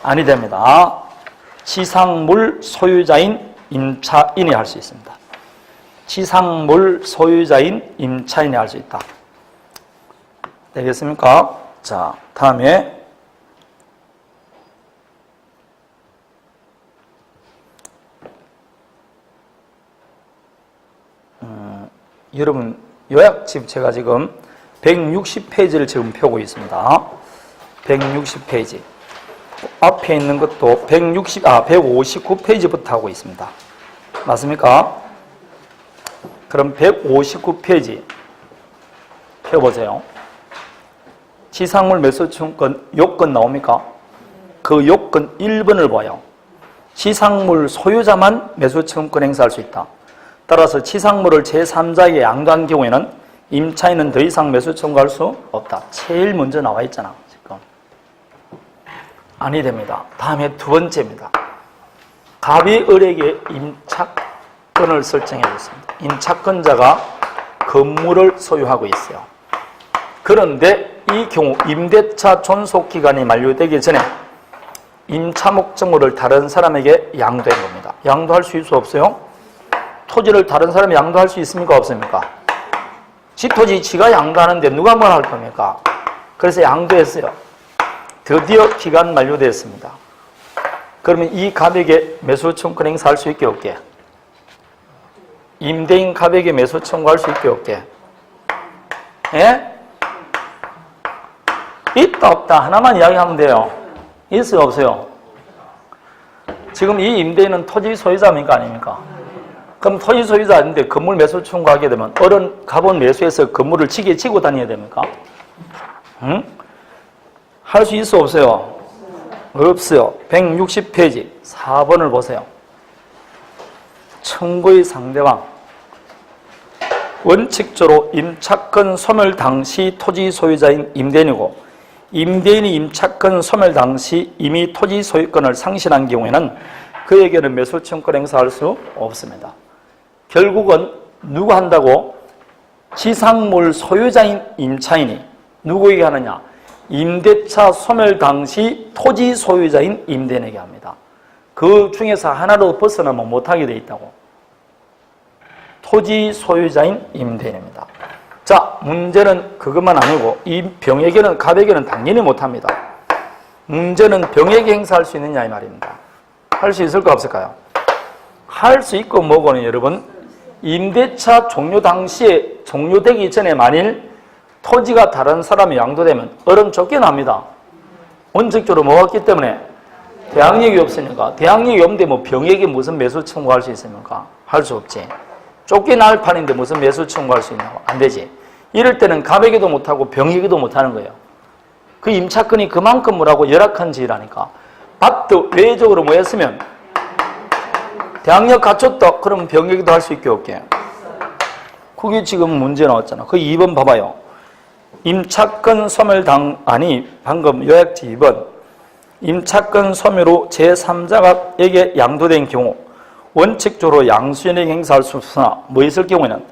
아니 됩니다. 지상물 소유자인 임차인이 할 수 있습니다. 지상물 소유자인 임차인이 할 수 있다. 되겠습니까? 자, 다음에 여러분 요약집 제가 지금 160페이지를 지금 펴고 있습니다. 160페이지. 앞에 있는 것도 159페이지부터 하고 있습니다. 맞습니까? 그럼 159페이지 펴보세요. 지상물 매수 청구권 요건 나옵니까? 그 요건 1번을 봐요. 지상물 소유자만 매수 청구권 행사할 수 있다. 따라서 지상물을 제3자에게 양도한 경우에는 임차인은 더 이상 매수 청구할 수 없다. 제일 먼저 나와 있잖아. 지금. 아니 됩니다. 다음에 두 번째입니다. 갑이 을에게 임차권을 설정해 줬습니다. 임차권자가 건물을 소유하고 있어요. 그런데 이 경우 임대차 존속기간이 만료되기 전에 임차 목적물을 다른 사람에게 양도한 겁니다. 양도할 수 있어 없어요? 토지를 다른 사람이 양도할 수 있습니까? 없습니까? 지 토지 지가 양도하는데 누가 뭘 할 겁니까? 그래서 양도했어요. 드디어 기간 만료됐습니다. 그러면 이 갑에게 매수 청구 행사할 수 있게 없게? 임대인 갑에게 매수 청구할 수 있게 없게? 예? 있다 없다 하나만 이야기하면 돼요. 있어요 없어요? 지금 이 임대인은 토지 소유자입니까 아닙니까? 그럼 토지 소유자 아닌데 건물 매수 청구하게 되면 어른 갑은 매수해서 건물을 지게 지고 다녀야 됩니까? 응? 할 수 있어 없어요? 없어요. 160페이지 4번을 보세요. 청구의 상대방 원칙적으로 임차권 소멸 당시 토지 소유자인 임대인이고 임대인이 임차권 소멸 당시 이미 토지 소유권을 상실한 경우에는 그에게는 매수 청구권 행사할 수 없습니다. 결국은 누가 한다고? 지상물 소유자인 임차인이 누구에게 하느냐? 임대차 소멸 당시 토지 소유자인 임대인에게 합니다. 그 중에서 하나로 벗어나면 못하게 돼 있다고. 토지 소유자인 임대인입니다. 자, 문제는 그것만 아니고 이 병에게는 갑에게는 당연히 못합니다. 문제는 병에게 행사할 수 있느냐 이 말입니다. 할 수 있을까 없을까요? 할 수 있고 뭐고는 여러분 임대차 종료 당시에 종료되기 전에 만일 토지가 다른 사람이 양도되면 얼음 쫓겨납니다. 원칙적으로 뭐였기 때문에 대항력이 없으니까. 대항력이 없는데 뭐 병에게 무슨 매수 청구할 수 있습니까? 할 수 없지. 쫓겨날 판인데 무슨 매수 청구할 수 있냐고. 안 되지. 이럴 때는 갑에게도 못하고 병에게도 못하는 거예요. 그 임차권이 그만큼 뭐라고 열악한 지위라니까. 밭도 외적으로 뭐 했으면 대항력 갖췄다. 그러면 병에게도 할 수 있게 없게. 그게 지금 문제 나왔잖아. 그 2번 봐봐요. 임차권 소멸 아니 방금 요약지 2번. 임차권 소멸 후 제3자에게 양도된 경우 원칙적으로 양수인에게 행사할 수 없으나 뭐 있을 경우에는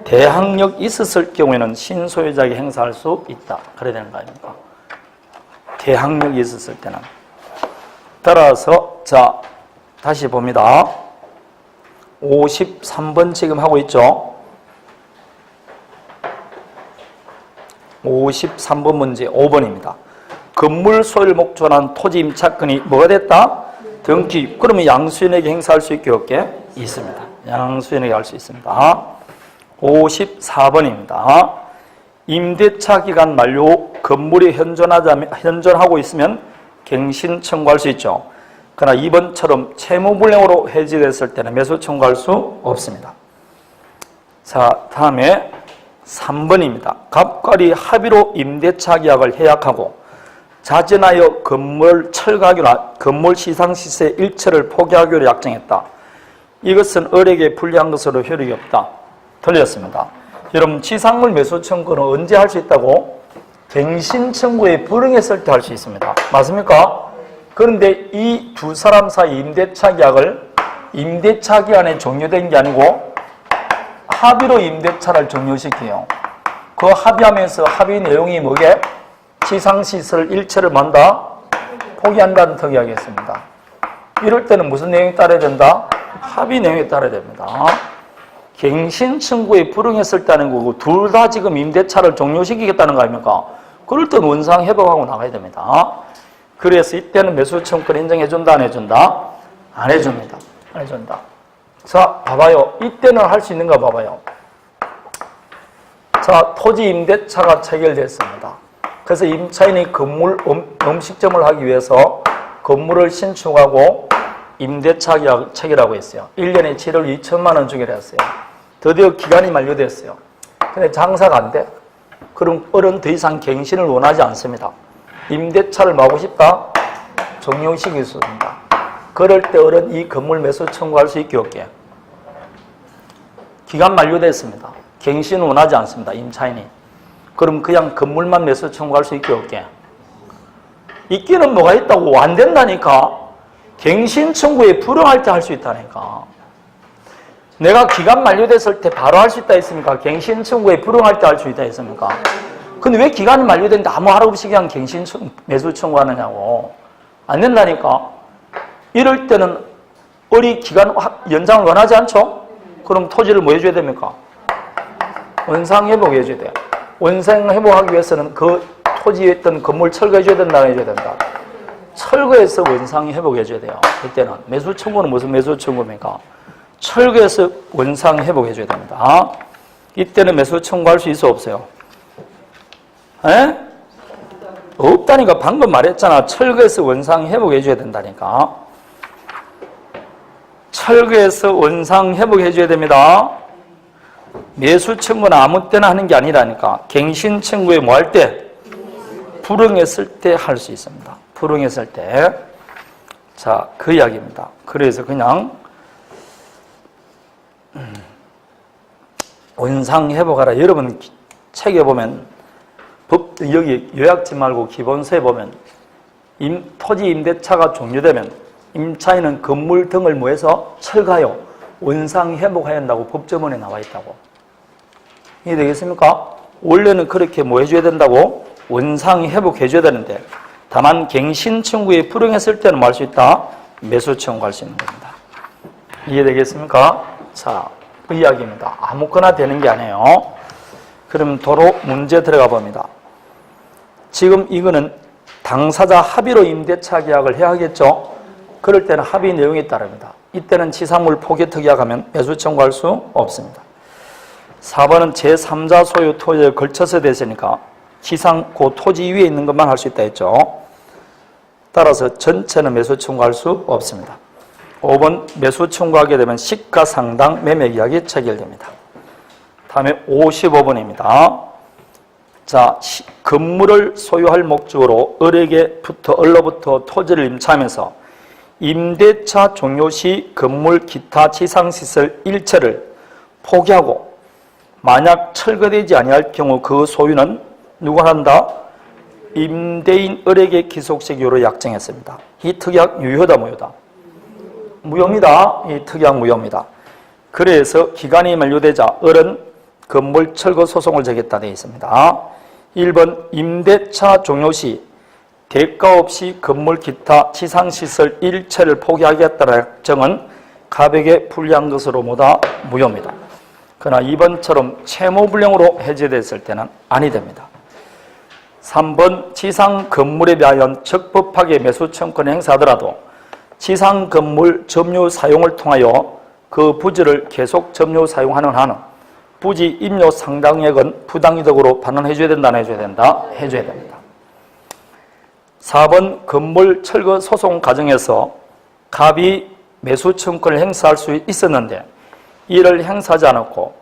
대항력 있었을 경우에는 신소유자에게 행사할 수 있다. 그래야 되는 거 아닙니까? 대항력이 있었을 때는. 따라서 자 다시 봅니다. 53번 지금 하고 있죠. 53번 문제 5번입니다. 건물 소유를 목적으로 한 토지 임차권이 뭐가 됐다? 등기. 그러면 양수인에게 행사할 수 있게 없게 있습니다. 양수인에게 할 수 있습니다. 54번입니다. 임대차 기간 만료 후 건물이 현존하고 있으면 갱신 청구할 수 있죠. 그러나 2번처럼 채무불량으로 해지됐을 때는 매수 청구할 수 없습니다. 자, 다음에 3번입니다. 갑과리 합의로 임대차 계약을 해약하고 자진하여 건물 철거하기나 건물 시상시세 일체를 포기하기로 약정했다. 이것은 을에게 불리한 것으로 효력이 없다. 틀렸습니다. 여러분 지상물 매수 청구는 언제 할 수 있다고? 갱신 청구에 불응했을 때 할 수 있습니다. 맞습니까? 그런데 이 두 사람 사이 임대차 계약을 임대차 기간에 종료된 게 아니고 합의로 임대차를 종료시켜요. 그 합의하면서 합의 내용이 뭐게? 시상시설 일체를 만다? 포기한다는 특이하겠습니다. 이럴 때는 무슨 내용이 따라야 된다? 합의 내용이 따라야 됩니다. 갱신 청구에 불응했을 때는 거고 둘 다 지금 임대차를 종료시키겠다는 거 아닙니까? 그럴 땐 원상 회복하고 나가야 됩니다. 그래서 이때는 매수 청구를 인정해준다 안 해준다? 안 해줍니다. 안 해준다. 자 봐봐요. 이때는 할 수 있는가 봐봐요. 자 토지 임대차가 체결됐습니다. 그래서 임차인이 건물 음식점을 하기 위해서 건물을 신축하고 임대차 계약 체결하고 있어요. 1년에 7월 2천만 원 주기로 했어요. 드디어 기간이 만료됐어요. 근데 장사가 안 돼. 그럼 을은 더 이상 갱신을 원하지 않습니다. 임대차를 마고 싶다? 종료시킬 수 있습니다. 그럴 때 을은 이 건물 매수 청구할 수 있게 없게. 기간 만료됐습니다. 갱신을 원하지 않습니다. 임차인이. 그럼 그냥 건물만 매수 청구할 수 있게 없게. 있기는 뭐가 있다고 안 된다니까. 갱신 청구에 불응할 때 할 수 있다니까. 내가 기간 만료됐을 때 바로 할 수 있다 했습니까? 갱신 청구에 불응할 때 할 수 있다 했습니까? 근데 왜 기간이 만료됐는데 아무 할 없이 그냥 갱신 매수 청구하느냐고. 안 된다니까. 이럴 때는 을이 기간 연장을 원하지 않죠? 그럼 토지를 뭐 해줘야 됩니까? 원상회복 해줘야 돼요. 원상회복하기 위해서는 그 토지에 있던 건물 철거해줘야 된다, 해줘야 된다. 철거해서 원상회복해줘야 돼요. 그때는 매수 청구는 무슨 매수 청구입니까? 철거해서 원상회복해줘야 됩니다. 이때는 매수 청구할 수 있어 없어요? 에? 없다니까. 방금 말했잖아. 철거해서 원상회복해줘야 된다니까. 철거해서 원상회복해줘야 됩니다. 매수 청구는 아무 때나 하는 게 아니라니까. 갱신 청구에 뭐 할 때? 불응했을 때 할 수 있습니다. 불응했을 때. 자, 그 이야기입니다. 그래서 그냥 원상회복하라. 여러분 책에 보면 여기 요약지 말고 기본서에 보면 토지 임대차가 종료되면 임차인은 건물 등을 뭐해서 철거하여 원상회복해야 한다고 법조문에 나와 있다고. 이해되겠습니까? 원래는 그렇게 뭐 해줘야 된다고? 원상이 회복해줘야 되는데 다만 갱신 청구에 불응했을 때는 뭐 할 수 있다? 매수 청구할 수 있는 겁니다. 이해되겠습니까? 자, 그 이야기입니다. 아무거나 되는 게 아니에요. 그럼 도로 문제 들어가 봅니다. 지금 이거는 당사자 합의로 임대차 계약을 해야 하겠죠? 그럴 때는 합의 내용에 따릅니다. 이때는 지상물 포기특 계약하면 매수 청구할 수 없습니다. 4번은 제3자 소유 토지에 걸쳐서 됐으니까 지상 그 토지 위에 있는 것만 할 수 있다 했죠. 따라서 전체는 매수 청구할 수 없습니다. 5번 매수 청구하게 되면 시가상당 매매계약이 체결됩니다. 다음에 55번입니다. 자, 건물을 소유할 목적으로 을로부터 토지를 임차하면서 임대차 종료 시 건물 기타 지상시설 일체를 포기하고 만약 철거되지 아니할 경우 그 소유는 누가 한다? 임대인 을에게 기속시효로 약정했습니다. 이 특약 유효다 무효다? 무효입니다. 이 특약 무효입니다. 그래서 기간이 만료되자 을은 건물 철거 소송을 제기했다 되어 있습니다. 1번 임대차 종료 시 대가 없이 건물 기타 지상시설 일체를 포기하겠다는 약정은 가백에 불리한 것으로 모두 무효입니다. 그러나 2번처럼 채무불량으로 해제됐을 때는 아니 됩니다. 3번 지상 건물에 대하여 적법하게 매수 청구권을 행사하더라도 지상 건물 점유 사용을 통하여 그 부지를 계속 점유 사용하는 한은 부지 임료 상당액은 부당이득으로 반환해줘야 된다, 안 해줘야 된다? 해줘야 됩니다. 4번 건물 철거 소송 과정에서 갑이 매수 청구권을 행사할 수 있었는데 이를 행사하지 않았고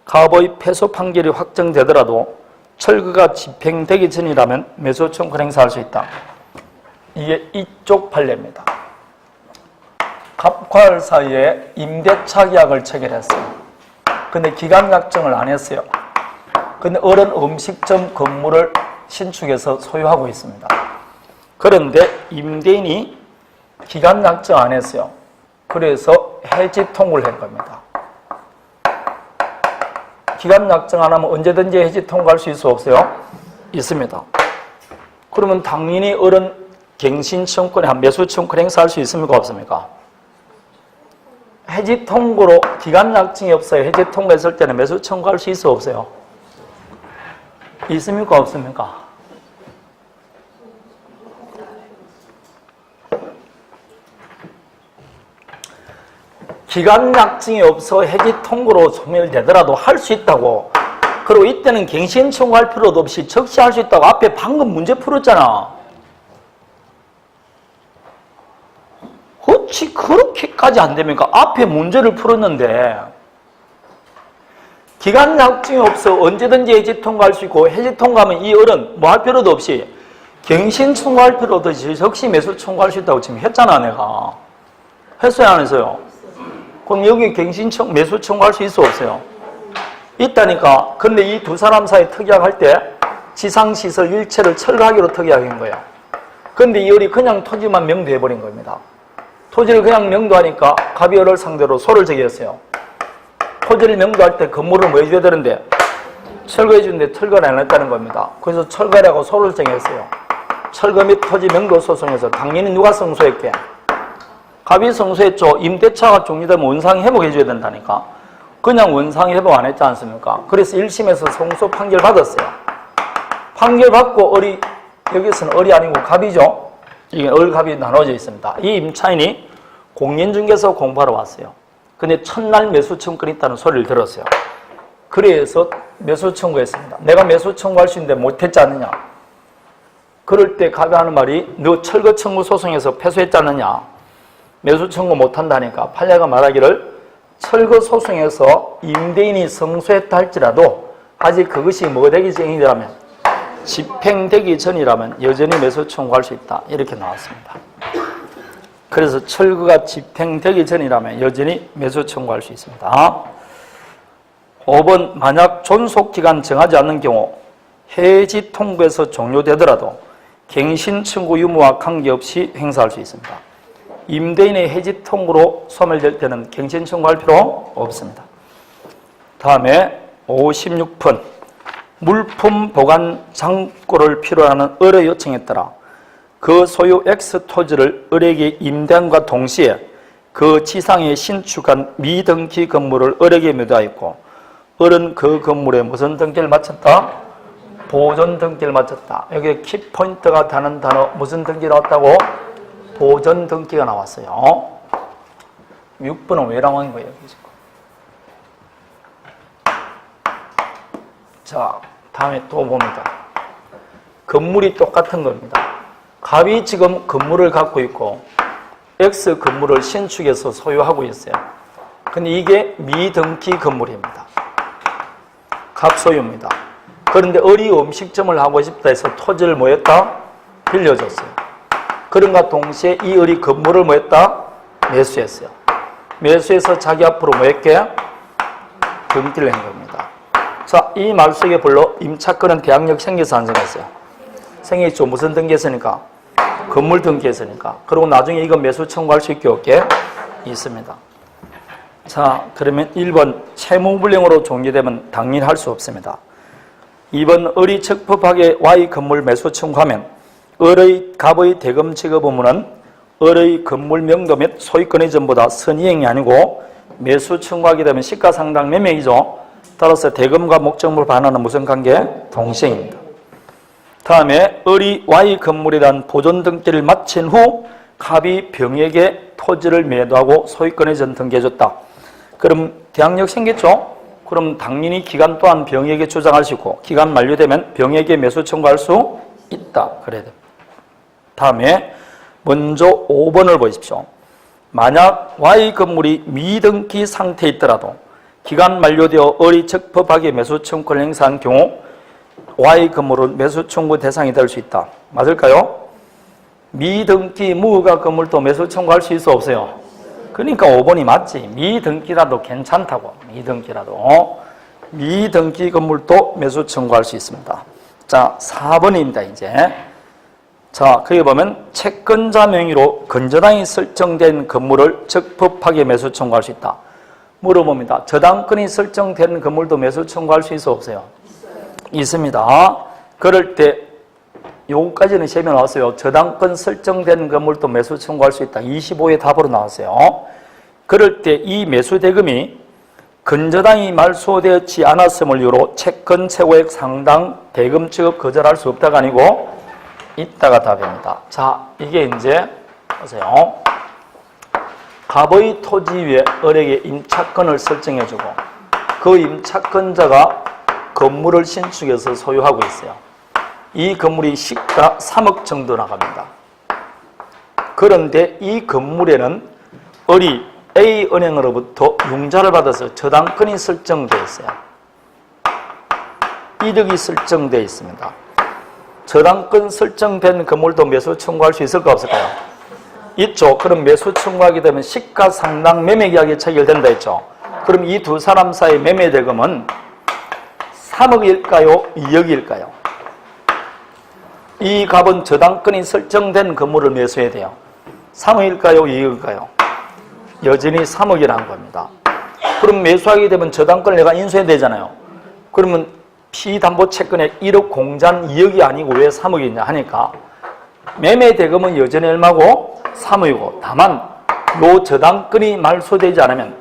갑의 패소 판결이 확정되더라도 철거가 집행되기 전이라면 매수 청구권을 행사할 수 있다. 이게 이쪽 판례입니다. 갑과 을 사이에 임대차 계약을 체결했어요. 근데 기간 약정을 안 했어요. 근데 을은 음식점 건물을 신축해서 소유하고 있습니다. 그런데 임대인이 기간 약정 안 했어요. 그래서 해지 통고를 한 겁니다. 기간 약정 안 하면 언제든지 해지 통고할 수 있어 없어요? 있습니다. 그러면 당연히 을은 갱신 청구권에 매수 청구권 행사할 수 있습니까 없습니까? 해지 통고로 기간 약정이 없어요. 해지 통고했을 때는 매수 청구할 수 있어 없어요? 있습니까 없습니까? 기간 약정이 없어 해지 통고로 소멸되더라도 할 수 있다고. 그리고 이때는 갱신 청구할 필요도 없이 즉시 할 수 있다고 앞에 방금 문제 풀었잖아. 어찌 그렇게까지 안 됩니까? 앞에 문제를 풀었는데 기간 약정이 없어 언제든지 해지 통과할 수 있고 해지 통과하면 이 을은 뭐 할 필요도 없이 갱신 청구할 필요도 없이 즉시 매수 청구할 수 있다고 지금 했잖아 내가. 했어요 안 했어요? 그럼 여기 매수 청구할 수 있어 없어요? 있다니까. 근데 이 두 사람 사이 특약할 때 지상시설 일체를 철거하기로 특약한 거야. 근데 이 을이 그냥 토지만 명도해버린 겁니다. 토지를 그냥 명도하니까 갑이 을을 상대로 소를 제기했어요. 토지를 명도할 때 건물을 뭐 해줘야 되는데 철거해 주는데 철거를 안 했다는 겁니다. 그래서 철거라고 소를 제기했어요. 철거 및 토지 명도 소송에서 당연히 누가 승소했게? 갑이 승소했죠. 임대차가 종료되면 원상이 회복해줘야 된다니까. 그냥 원상이 회복 안 했지 않습니까? 그래서 1심에서 승소 판결 받았어요. 판결 받고 을이, 여기서는 을이 아니고 갑이죠. 이게 을갑이 나눠져 있습니다. 이 임차인이 공인중개소 공부하러 왔어요. 근데 첫날 매수 청구권이 있다는 소리를 들었어요. 그래서 매수 청구했습니다. 내가 매수 청구할 수 있는데 못했지 않느냐. 그럴 때 갑이 하는 말이 너 철거 청구 소송에서 패소했지 않느냐. 매수 청구 못한다니까 판례가 말하기를 철거 소송에서 임대인이 승소했다 할지라도 아직 그것이 뭐 되기 전이라면 집행되기 전이라면 여전히 매수 청구할 수 있다. 이렇게 나왔습니다. 그래서 철거가 집행되기 전이라면 여전히 매수 청구할 수 있습니다. 5번 만약 존속기간 정하지 않는 경우 해지 통보에서 종료되더라도 갱신 청구 유무와 관계없이 행사할 수 있습니다. 임대인의 해지 통보로 소멸될 때는 갱신 청구할 필요 없습니다. 다음에 56번 물품 보관 창고를 필요로 하는 을의 요청에 따라 그 소유 X 토지를 을에게 임대함과 동시에 그 지상에 신축한 미등기 건물을 을에게 매도하였고 을은 그 건물에 무슨 등기를 마쳤다? 보존 등기를 마쳤다. 여기 키포인트가 다는 단어 무슨 등기 나왔다고? 보존 등기가 나왔어요. 6번은 왜 나온 거예요? 자, 다음에 또 봅니다. 건물이 똑같은 겁니다. 갑이 지금 건물을 갖고 있고 X 건물을 신축해서 소유하고 있어요. 근데 이게 미등기 건물입니다. 갑 소유입니다. 그런데 을이 음식점을 하고 싶다 해서 토지를 뭐 했다? 빌려줬어요. 그런가 동시에 이 을이 건물을 뭐 했다? 매수했어요. 매수해서 자기 앞으로 뭐 했게? 등기를 한 겁니다. 자, 이 말 속에 별로 임차권은 대항력 생겨서 안 생겼어요. 생겼죠. 무슨 등기했으니까? 건물 등기했으니까. 그리고 나중에 이거 매수 청구할 수 있게 없게 있습니다. 자, 그러면 1번 채무불량으로 종료되면 당연히 할 수 없습니다. 2번 을이 적법하게 Y 건물 매수 청구하면 을의 갑의 대금 지급 의무는 을의 건물 명도 및 소유권 이전보다 선이행이 아니고 매수 청구하게 되면 시가상당 매매이죠. 따라서 대금과 목적물 반환은 무슨 관계? 동시행입니다. 다음에 을이 Y 건물에 대한 보존 등기를 마친 후 갑이 병에게 토지를 매도하고 소유권 이전 등기해줬다. 그럼 대항력 생겼죠? 그럼 당연히 기간 또한 병에게 조장할 수 있고 기간 만료되면 병에게 매수 청구할 수 있다. 그래야 됩니다. 다음에 먼저 5번을 보십시오. 만약 Y 건물이 미등기 상태에 있더라도 기간 만료되어 을이 적법하게 매수 청구를 행사한 경우 Y 건물은 매수 청구 대상이 될 수 있다. 맞을까요? 미등기 무허가 건물도 매수 청구할 수 있어 없어요? 그러니까 5번이 맞지. 미등기라도 괜찮다고. 미등기 건물도 매수 청구할 수 있습니다. 자, 4번입니다. 이제. 자, 거기 보면 채권자 명의로 건저당이 설정된 건물을 적법하게 매수 청구할 수 있다. 물어봅니다. 저당권이 설정된 건물도 매수 청구할 수 있어 없어요? 있습니다. 그럴 때 요까지는 시험에 나왔어요. 저당권 설정된 건물도 매수 청구할 수 있다. 25의 답으로 나왔어요. 그럴 때 이 매수 대금이 건저당이 말소되지 않았음을 이유로 채권 최고액 상당 대금 지급 거절할 수 없다가 아니고 있다가 답입니다. 자, 이게 이제 보세요. 갑의 토지 위에 을에게 임차권을 설정해주고 그 임차권자가 건물을 신축해서 소유하고 있어요. 이 건물이 시가 3억 정도 나갑니다. 그런데 이 건물에는 을이 A은행으로부터 융자를 받아서 저당권이 설정되어 있어요. 이득이 설정되어 있습니다. 저당권 설정된 건물도 매수 청구할 수 있을까 없을까요? 있죠. 그럼 매수 청구하게 되면 시가상당 매매계약이 체결된다 했죠. 그럼 이 두 사람 사이 매매대금은 3억일까요? 2억일까요? 이 갑은 저당권이 설정된 건물을 매수해야 돼요. 3억일까요? 2억일까요? 여전히 3억이라는 겁니다. 그럼 매수하게 되면 저당권을 내가 인수해야 되잖아요. 그러면 피담보채권에 1억 공잔 2억이 아니고 왜 3억이냐 하니까 매매대금은 여전히 얼마고? 3억이고 다만 요 저당권이 말소되지 않으면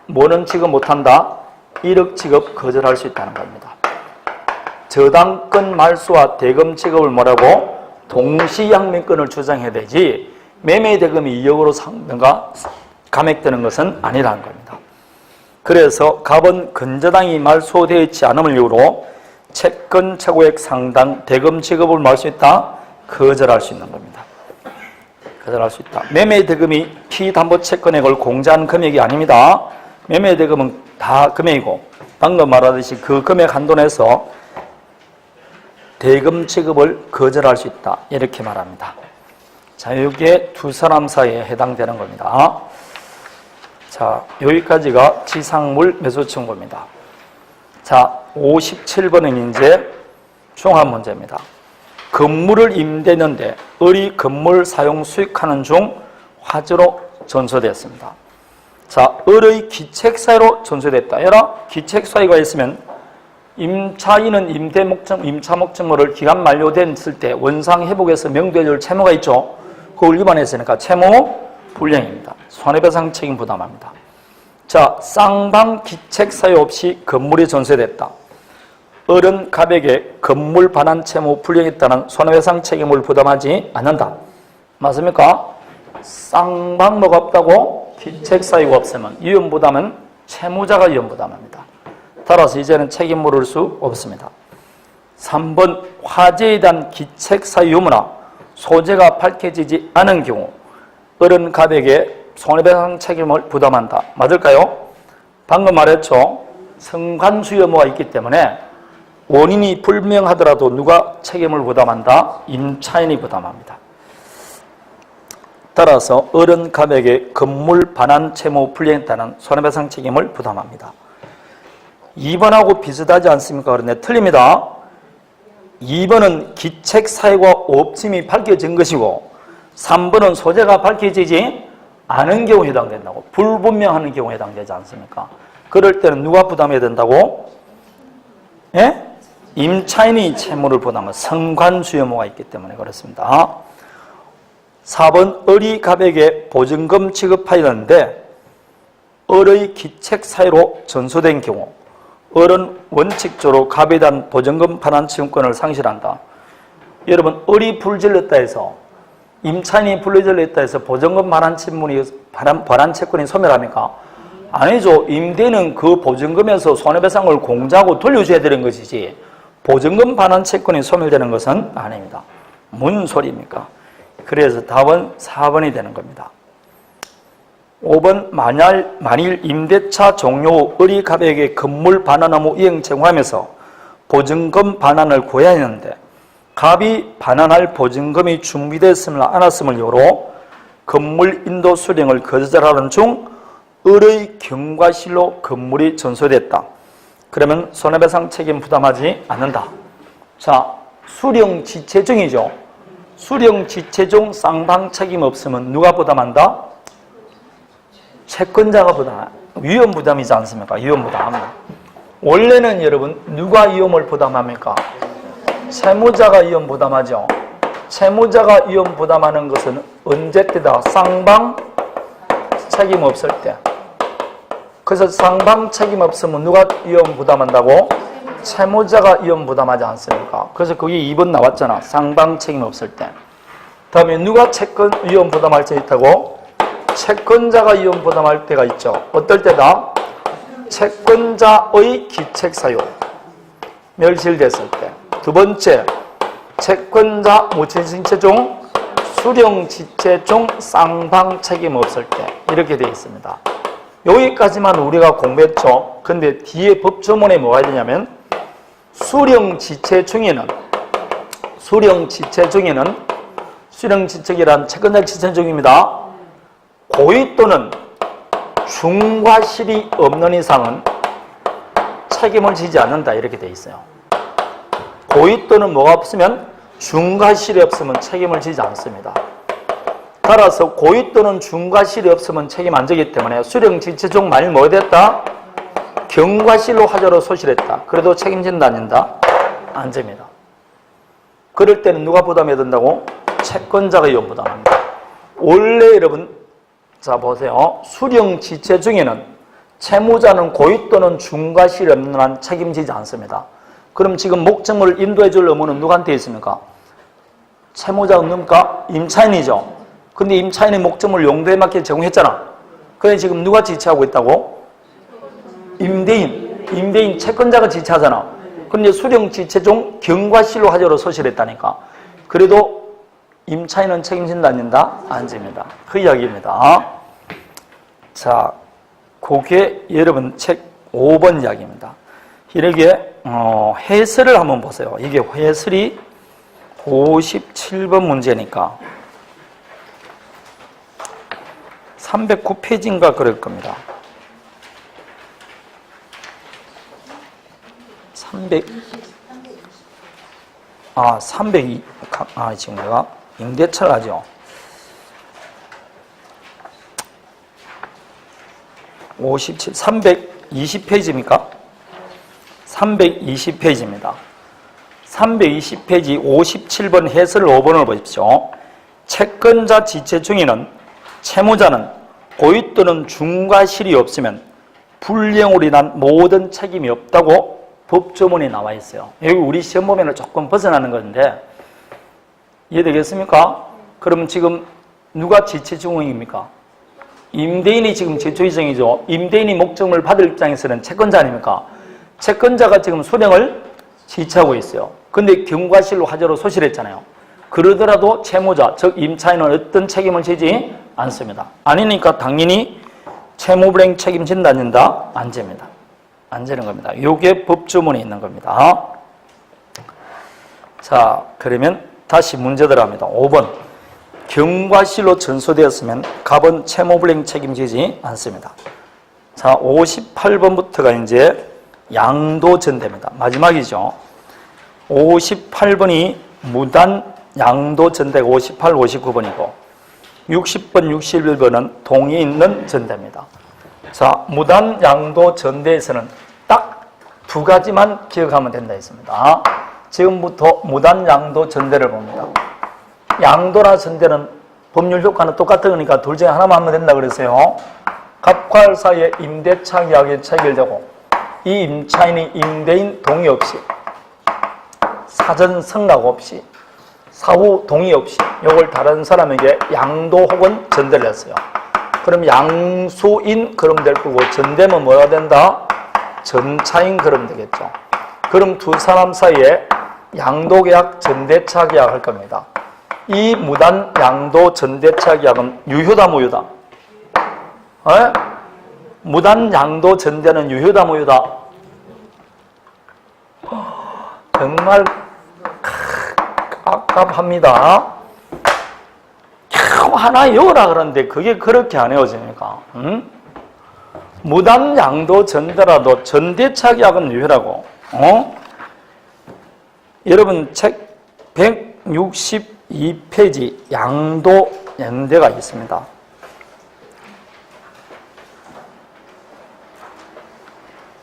뭐는 지급 못한다? 1억 지급 거절할 수 있다는 겁니다. 저당권 말소와 대금 지급을 뭐라고? 동시양면권을 주장해야 되지 매매대금이 2억으로 감액되는 것은 아니라는 겁니다. 그래서 갑은 건저당이 말소되어 있지 않음을 이유로 채권 최고액 상당 대금 지급을 뭐 할 수 있다? 거절할 수 있는 겁니다. 거절할 수 있다. 매매대금이 피담보채권액을 공제한 금액이 아닙니다. 매매대금은 다 금액이고 방금 말하듯이 그 금액 한도 내에서 대금 지급을 거절할 수 있다. 이렇게 말합니다. 자, 이게 두 사람 사이에 해당되는 겁니다. 자, 여기까지가 지상물 매수 청구입니다. 자, 57번은 이제 종합 문제입니다. 건물을 임대했는데 을이 건물 사용 수익하는 중 화재로 전소되었습니다. 자, 을의 기책사유로 전소됐다. 얘라 기책사유가 있으면 임차인은 임차 목적물을 기간 만료됐을 때 원상 회복에서 명도해줄 채무가 있죠. 그걸 위반했으니까 채무 불이행입니다. 손해배상 책임 부담합니다. 자, 쌍방 기책 사유 없이 건물이 전세됐다. 어른 갑에게 건물 반환 채무 불이행에 따른 손해배상 책임을 부담하지 않는다. 맞습니까? 쌍방 뭐가 없다고? 기책 사유가 없으면 위험부담은 채무자가 위험부담합니다. 따라서 이제는 책임 물을 수 없습니다. 3번 화재에 대한 기책 사유 유무나 소재가 밝혀지지 않은 경우 어른 갑에게 손해배상 책임을 부담한다. 맞을까요? 방금 말했죠. 성관수 유무가 있기 때문에 원인이 불명하더라도 누가 책임을 부담한다? 임차인이 부담합니다. 따라서 어른 갑에게 건물 반환 채무 불이행에 따른 손해배상 책임을 부담합니다. 2번하고 비슷하지 않습니까? 그런데 틀립니다. 2번은 기책 사유가 없음이 밝혀진 것이고 3번은 소재가 밝혀지지 않은 경우에 해당된다고. 불분명한 경우에 해당되지 않습니까? 그럴 때는 누가 부담해야 된다고? 예? 임차인이 채무를 부담하면 성관수요무가 있기 때문에 그렇습니다. 4번 어리 갑에게 보증금 지급하였는데 어의 기책 사유로 전소된 경우 어른 원칙적으로 갑에 대한 보증금 반환 지원권을 상실한다. 여러분 어리 불질렀다 해서 임차인이 불질렀다 해서 보증금 반환 채권이 소멸합니까? 아니죠. 임대는 그 보증금에서 손해배상을 공제하고 돌려줘야 되는 것이지 보증금 반환 채권이 소멸되는 것은 아닙니다. 뭔 소리입니까? 그래서 답은 4번이 되는 겁니다. 5번 만일 임대차 종료 후 어리 갑에게 건물 반환 의무 이행 제공하면서 보증금 반환을 고려했는데 갑이 반환할 보증금이 준비되었음을 않았음을 이유로 건물 인도 수령을 거절하는 중 을의 경과실로 건물이 전소됐다. 그러면 손해배상 책임 부담하지 않는다. 자, 수령 지체 중이죠. 수령 지체 중 쌍방 책임 없으면 누가 부담한다? 채권자가 부담. 위험 부담이지 않습니까? 위험 부담. 원래는 여러분 누가 위험을 부담합니까? 채무자가 위험 부담하죠. 채무자가 위험 부담하는 것은 언제 때다? 쌍방 책임 없을 때. 그래서 쌍방 책임 없으면 누가 위험 부담한다고? 채무자가 위험 부담하지 않습니까? 그래서 거기 2번 나왔잖아. 쌍방 책임 없을 때. 다음에 누가 채권 위험 부담할 수 있다고? 채권자가 위험 부담할 때가 있죠. 어떨 때다? 채권자의 기책 사유 멸실됐을 때. 두 번째, 채권자 무채신체 중 수령 지체 중 쌍방 책임 없을 때. 이렇게 되어 있습니다. 여기까지만 우리가 공부했죠. 근데 뒤에 법조문에 뭐가 되냐면 수령 지체 중에는 수령지책이란 채권자 지체 중입니다. 고의 또는 중과실이 없는 이상은 책임을 지지 않는다. 이렇게 되어 있어요. 고의 또는 뭐가 없으면 중과실이 없으면 책임을 지지 않습니다. 따라서 고의 또는 중과실이 없으면 책임 안 지기 때문에 수령지체 중 만일 뭐 됐다? 경과실로 하자로 소실했다. 그래도 책임진다 안 진다? 안 집니다. 그럴 때는 누가 부담해야 된다고? 채권자가 위험 부담합니다. 원래 여러분 자 보세요. 수령지체 중에는 채무자는 고의 또는 중과실이 없는 한 책임지지 않습니다. 그럼 지금 목적물을 인도해 줄 의무는 누구한테 있습니까? 채무자가 누굽니까? 임차인이죠. 근데 임차인의 목적물 용도에 맞게 제공했잖아. 그래 지금 누가 지체하고 있다고? 임대인 채권자가 지체하잖아. 근데 수령 지체 중 경과실로 하자로 소실했다니까. 그래도 임차인은 책임진다 안 진다? 안 집니다. 그 이야기입니다. 자, 그게 여러분 책 5번 이야기입니다. 이렇게 해설을 한번 보세요. 이게 해설이 57번 문제니까 309페이지인가 그럴 겁니다. 302, 지금 내가 임대차를 하죠. 320페이지입니까? 320페이지입니다. 320페이지 57번 해설 5번을 보십시오. 채권자 지체 중에는 채무자는 고의 또는 중과실이 없으면 불이행으로 인한 모든 책임이 없다고 법조문에 나와 있어요. 여기 우리 시험 보면 조금 벗어나는 건데 이해되겠습니까? 그러면 지금 누가 지체 중입니까? 임대인이 지금 제초 이정이죠. 임대인이 목적물 받을 입장에서는 채권자 아닙니까? 채권자가 지금 소령을 지체하고 있어요. 근데 경과실로 화재로 소실했잖아요. 그러더라도 채무자, 즉 임차인은 어떤 책임을 지지 않습니다. 아니니까 당연히 채무불이행 책임진다 안 진다? 안 집니다. 안 지는 겁니다. 이게 법조문에 있는 겁니다. 자, 그러면 다시 문제 들어갑니다. 5번. 경과실로 전소되었으면 갑은 채무불이행 책임지지 않습니다. 자, 58번부터가 이제 양도전대입니다. 마지막이죠. 58번이 무단 양도전대가 58, 59번이고 60번, 61번은 동의 있는 전대입니다. 자, 무단 양도전대에서는 딱 두 가지만 기억하면 된다 했습니다. 지금부터 무단 양도전대를 봅니다. 양도나 전대는 법률 효과는 똑같은 거니까 둘 중에 하나만 하면 된다 그랬어요. 갑과 사이에 임대차 계약이 체결되고 이 임차인이 임대인 동의 없이 사전 승낙 없이 사후 동의 없이 이걸 다른 사람에게 양도 혹은 전대를 했어요. 그럼 양수인 그럼 될 거고 전대면 뭐가 된다? 전차인 그럼 되겠죠. 그럼 두 사람 사이에 양도계약, 전대차 계약 할 겁니다. 이 무단 양도 전대차 계약은 유효다 무효다? 에? 무단 양도 전대는 유효다 무효다? 정말 깝깝합니다. 하나 외우라 그러는데 그게 그렇게 안 외워집니까? 응? 무단 양도 전대라도 전대차 계약은 유효라고. 여러분 책 162페이지 양도 연대가 있습니다.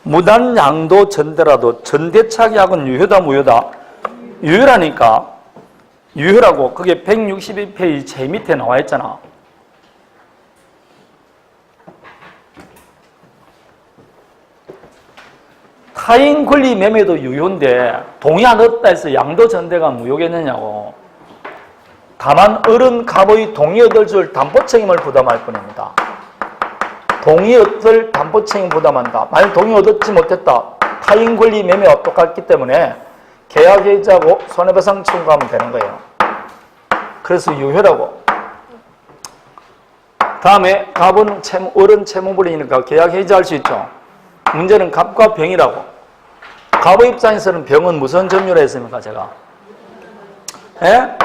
무단 양도 전대라도 전대차 계약은 유효다 무효다? 유효라니까. 유효라고. 그게 162페이지 제일 밑에 나와 있잖아. 타인 권리 매매도 유효인데 동의 안 얻다 해서 양도 전대가 무효겠느냐고. 다만 어른 갑의 동의 얻을 줄 담보 책임을 부담할 뿐입니다. 동의 얻을 담보 책임 부담한다. 만약 동의 얻지 못했다. 타인 권리 매매와 똑같기 때문에 계약 해지하고 손해배상 청구하면 되는 거예요. 그래서 유효라고. 다음에 갑은 어른 채무불이니까 계약 해지할 수 있죠. 문제는 갑과 병이라고. 갑의 입장에서는 병은 무슨 점유를 했습니까, 제가? 예?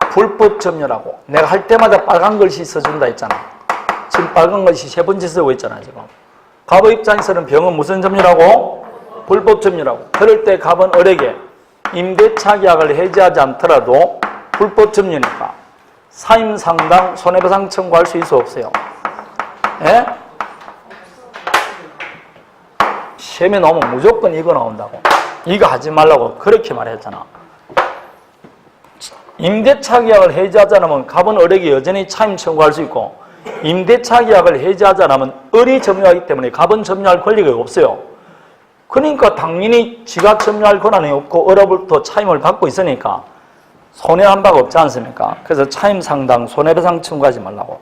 불법 점유라고. 내가 할 때마다 빨간 글씨 써준다 했잖아. 지금 빨간 글씨 3번째 쓰고 있잖아, 지금. 갑의 입장에서는 병은 무슨 점유라고? 불법 점유라고. 그럴 때 갑은 을에게 임대차 계약을 해지하지 않더라도 불법 점유니까 사임상당 손해배상 청구할 수 있어 없어요? 예? 시험에 나오면 무조건 이거 나온다고. 이거 하지 말라고 그렇게 말했잖아. 임대차 계약을 해지하지 않으면 갑은 을에게 여전히 차임 청구할 수 있고 임대차 계약을 해지하지 않으면 을이 점유하기 때문에 갑은 점유할 권리가 없어요. 그러니까 당연히 지가 점유할 권한이 없고 을로부터 차임을 받고 있으니까 손해한 바가 없지 않습니까? 그래서 차임 상당 손해배상 청구하지 말라고.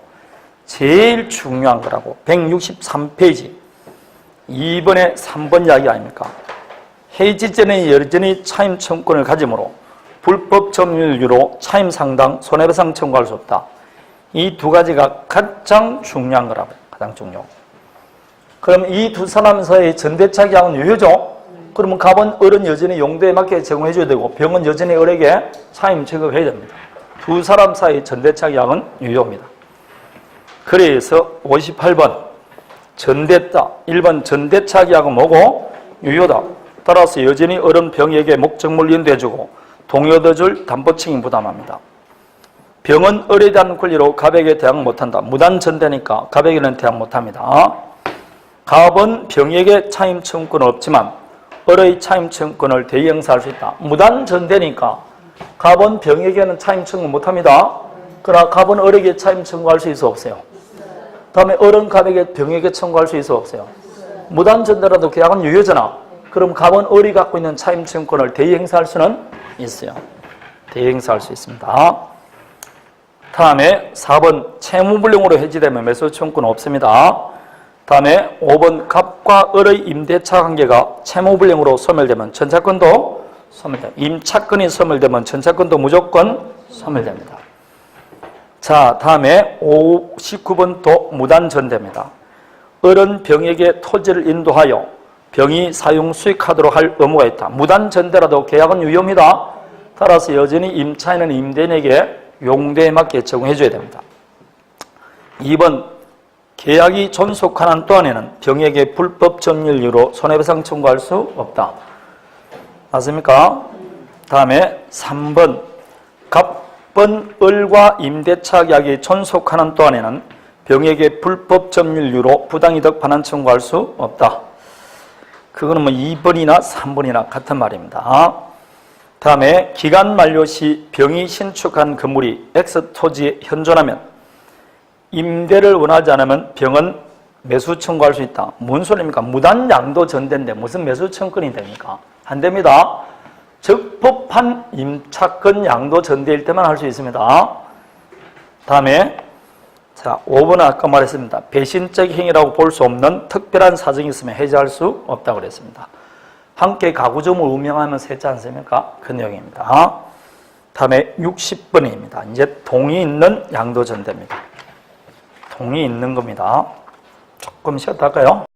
제일 중요한 거라고. 163페이지 2번에 3번 이야기 아닙니까? 해지 전에 여전히 차임 청구권을 가지므로 불법 점유유로 차임 상당 손해배상 청구할 수 없다. 이 두 가지가 가장 중요한 거라고. 가장 중요. 그럼 이 두 사람 사이의 전대차 계약은 유효죠? 그러면 갑은 을은 여전히 용도에 맞게 제공해 줘야 되고 병은 여전히 을에게 차임 제공해야 됩니다. 두 사람 사이의 전대차 계약은 유효입니다. 그래서 58번 전대차 1번 전대차 계약은 뭐고? 유효다. 따라서 여전히 을은 병에게 목적물 인도해주고 동의 얻어줄 담보 책임 부담합니다. 병은 을에 대한 권리로 갑에게 대항 못한다. 무단 전대니까 갑에게는 대항 못합니다. 갑은 병에게 차임 청구권은 없지만 을의 차임청구권을 대행사할 수 있다. 무단전대니까 갑은 병에게는 차임청구 못합니다. 그러나 갑은 을에게 차임청구할 수 있어 없어요? 다음에 을은 갑에게 병에게 청구할 수 있어 없어요? 무단전대라도 계약은 유효잖아. 그럼 갑은 을이 갖고 있는 차임청구권을 대행사할 수는 있어요. 대행사할 수 있습니다. 다음에 4번 채무불능으로 해지되면 매수청구는 없습니다. 다음에 5번 갑과 을의 임대차 관계가 채무불능으로 소멸되면 전차권도 소멸됩니다. 임차권이 소멸되면 전차권도 무조건 소멸됩니다. 자, 다음에 19번도 무단전대입니다. 을은 병에게 토지를 인도하여 병이 사용 수익하도록 할 의무가 있다. 무단전대라도 계약은 유효입니다. 따라서 여전히 임차인은 임대인에게 용도에 맞게 제공해 줘야 됩니다. 2번 계약이 존속한 동안에는 병에게 불법 점유율로 손해배상 청구할 수 없다. 맞습니까? 다음에 3번 갑은 을과 임대차 계약이 존속하는 동안에는 병에게 불법 점유율로 부당이득 반환 청구할 수 없다. 그거는 뭐 2번이나 3번이나 같은 말입니다. 다음에 기간 만료 시 병이 신축한 건물이 X 토지에 현존하면 임대를 원하지 않으면 병은 매수 청구할 수 있다. 뭔 소리입니까? 무단 양도 전대인데 무슨 매수 청구권이 됩니까? 안 됩니다. 적법한 임차권 양도 전대일 때만 할 수 있습니다. 다음에 자 5번은 아까 말했습니다. 배신적 행위라고 볼 수 없는 특별한 사정이 있으면 해지할 수 없다고 그랬습니다. 함께 가구점을 운명하면서 했지 않습니까? 그 내용입니다. 다음에 60번입니다. 이제 동의 있는 양도 전대입니다. 동의 있는 겁니다. 조금 쉬었다 할까요?